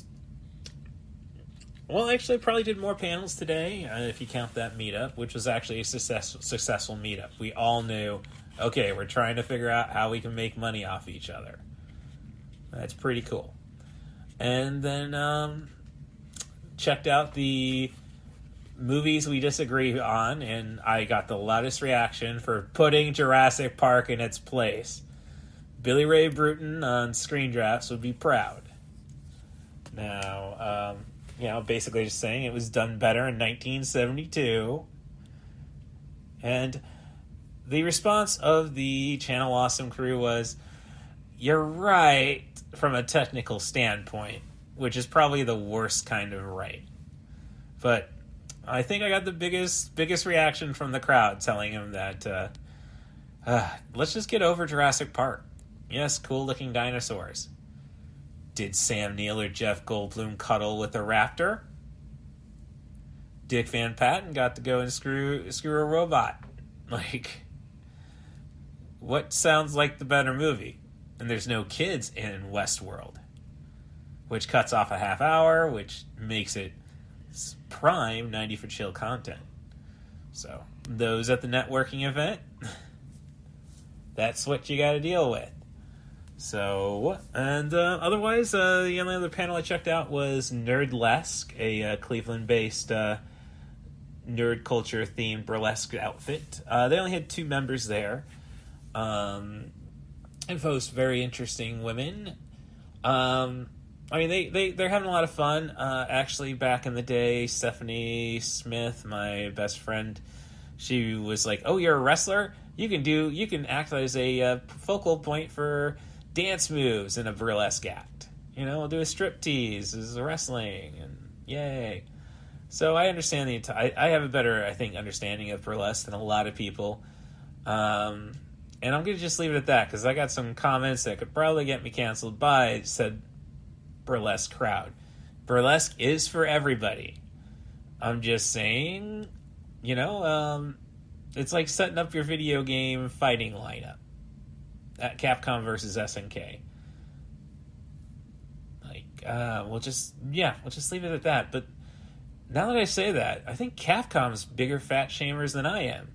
well, actually, I probably did more panels today, if you count that meetup, which was actually a successful meetup. We all knew, okay, we're trying to figure out how we can make money off each other. That's pretty cool. And then checked out the movies we disagree on, and I got the loudest reaction for putting Jurassic Park in its place. Billy Ray Bruton on Screen Drafts would be proud. Now, basically just saying it was done better in 1972. And the response of the Channel Awesome crew was, you're right from a technical standpoint, which is probably the worst kind of right. But I think I got the biggest reaction from the crowd telling him that, let's just get over Jurassic Park. Yes, cool-looking dinosaurs. Did Sam Neill or Jeff Goldblum cuddle with a raptor? Dick Van Patten got to go and screw a robot. Like, what sounds like the better movie? And there's no kids in Westworld, which cuts off a half hour, which makes it prime 90 for Chill content. So, those at the networking event, that's what you got to deal with. So, and otherwise, the only other panel I checked out was Nerdlesque, a Cleveland-based nerd culture-themed burlesque outfit. They only had 2 members there, and both very interesting women. I mean, they're having a lot of fun. Actually, back in the day, Stephanie Smith, my best friend, she was like, "Oh, you're a wrestler? You can act as a focal point for dance moves in a burlesque act. You know, we'll do a striptease as a wrestling, and yay." So I understand I have a better, I think, understanding of burlesque than a lot of people. And I'm going to just leave it at that, because I got some comments that could probably get me canceled by said burlesque crowd. Burlesque is for everybody. I'm just saying, it's like setting up your video game fighting lineup at Capcom versus SNK. We'll just leave it at that. But now that I say that, I think Capcom's bigger fat shamers than I am,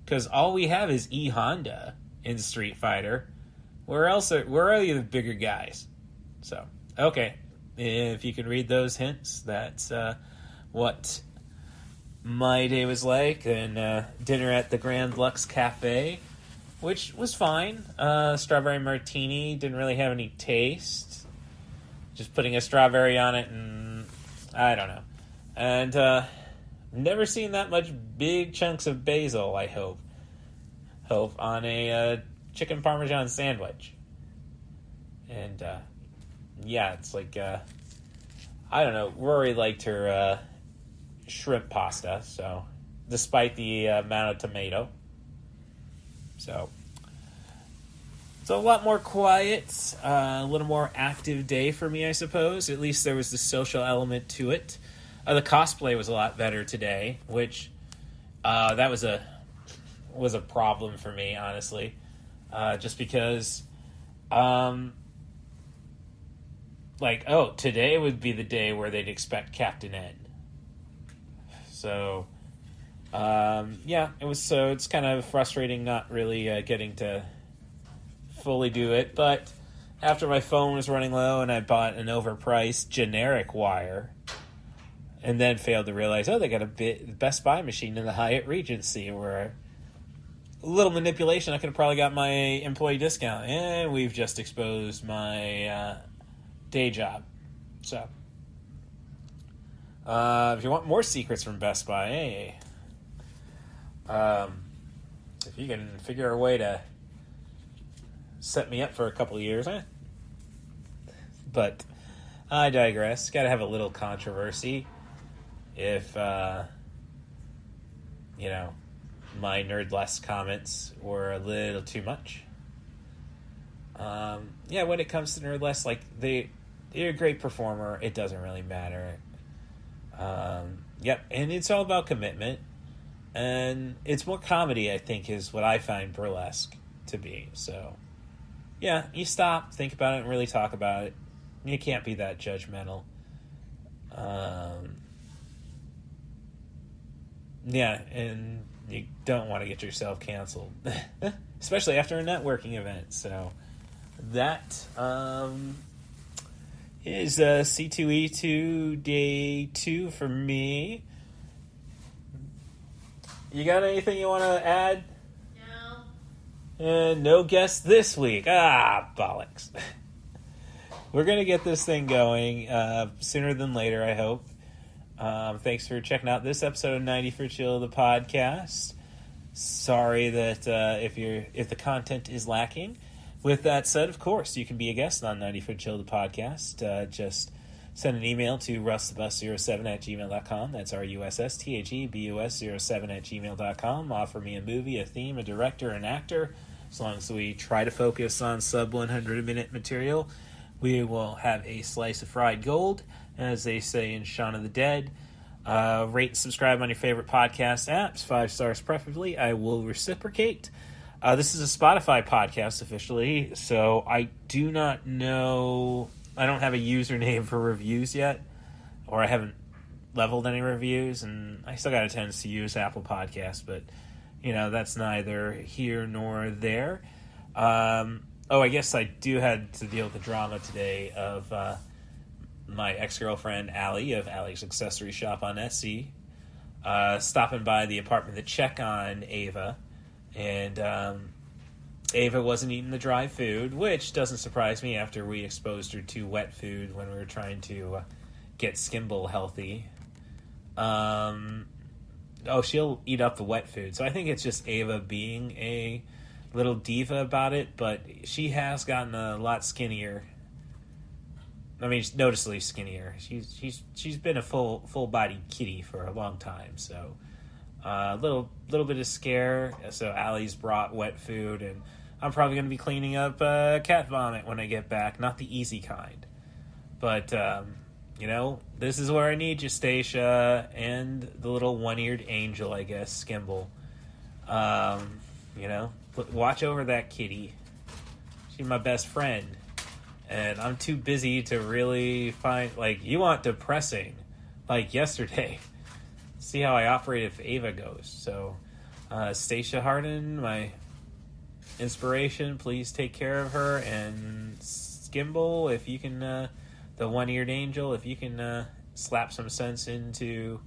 because all we have is E Honda in Street Fighter. Where are the bigger guys? So, okay, if you can read those hints, that's what my day was like. And dinner at the Grand Lux Cafe, which was fine. Strawberry martini, didn't really have any taste. Just putting a strawberry on it, and I don't know. And never seen that much big chunks of basil, I hope on a chicken parmesan sandwich. And it's like, I don't know, Rory liked her shrimp pasta, so despite the amount of tomato. So it's a lot more quiet, a little more active day for me, I suppose. At least there was the social element to it. The cosplay was a lot better today, which that was a problem for me, honestly. Just because, today would be the day where they'd expect Captain Ed. So, it was, so it's kind of frustrating not really getting to fully do it. But after my phone was running low and I bought an overpriced generic wire, and then failed to realize, they got a Best Buy machine in the Hyatt Regency where a little manipulation, I could have probably got my employee discount. And we've just exposed my day job. So, if you want more secrets from Best Buy, if you can figure a way to set me up for a couple of years, But I digress. Got to have a little controversy. If my Nerd Less comments were a little too much. When it comes to Nerd Less, they're a great performer. It doesn't really matter. And it's all about commitment. And it's more comedy, I think, is what I find burlesque to be. So, you stop, think about it, and really talk about it. You can't be that judgmental. And you don't want to get yourself canceled. Especially after a networking event. So, that is C2E2 Day 2 for me. You got anything you want to add? No. And no guest this week. Bollocks. We're going to get this thing going sooner than later, I hope. Thanks for checking out this episode of 90 for Chill, the podcast. Sorry that if the content is lacking. With that said, of course, you can be a guest on 90 for Chill, the podcast. Just send an email to russthebus07@gmail.com. That's RUSSTHEBUS07@gmail.com. Offer me a movie, a theme, a director, an actor. As long as we try to focus on sub 100-minute material, we will have a slice of fried gold, as they say in Shaun of the Dead. Rate and subscribe on your favorite podcast apps, 5 stars preferably. I will reciprocate. This is a Spotify podcast officially, so I do not know. I don't have a username for reviews yet, or I haven't leveled any reviews, and I still got a tendency to use Apple Podcasts, but, that's neither here nor there. I guess I do have to deal with the drama today of my ex-girlfriend, Allie, of Allie's Accessory Shop on Etsy, stopping by the apartment to check on Ava, and Ava wasn't eating the dry food, which doesn't surprise me after we exposed her to wet food when we were trying to get Skimble healthy. She'll eat up the wet food. So I think it's just Ava being a little diva about it, but she has gotten a lot skinnier. I mean, noticeably skinnier. She's been a full-bodied kitty for a long time, so a little bit of scare. So Allie's brought wet food, and I'm probably going to be cleaning up cat vomit when I get back. Not the easy kind. But, this is where I need you, Stacia, and the little one-eared angel, I guess, Skimble. Watch over that kitty. She's my best friend. And I'm too busy to really find, you want depressing, like yesterday. See how I operate if Ava goes. So, Stacia Harden, my inspiration, please take care of her. And Skimble, if you can, the one-eared angel, if you can slap some sense into,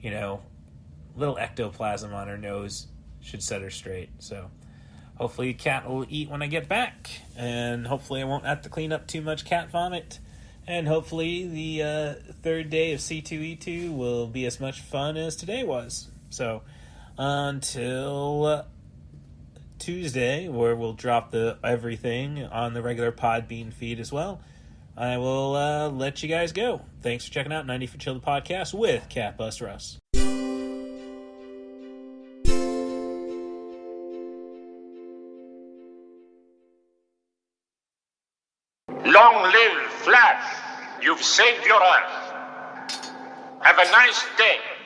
little ectoplasm on her nose, should set her straight. So, hopefully cat will eat when I get back. And hopefully I won't have to clean up too much cat vomit. And hopefully the third day of C2E2 will be as much fun as today was. So, until Tuesday, where we'll drop the everything on the regular Podbean feed as well, I will let you guys go. Thanks for checking out 90 for Chill, the podcast with Cat Bus Russ. Long live Flash! You've saved your Earth. Have a nice day.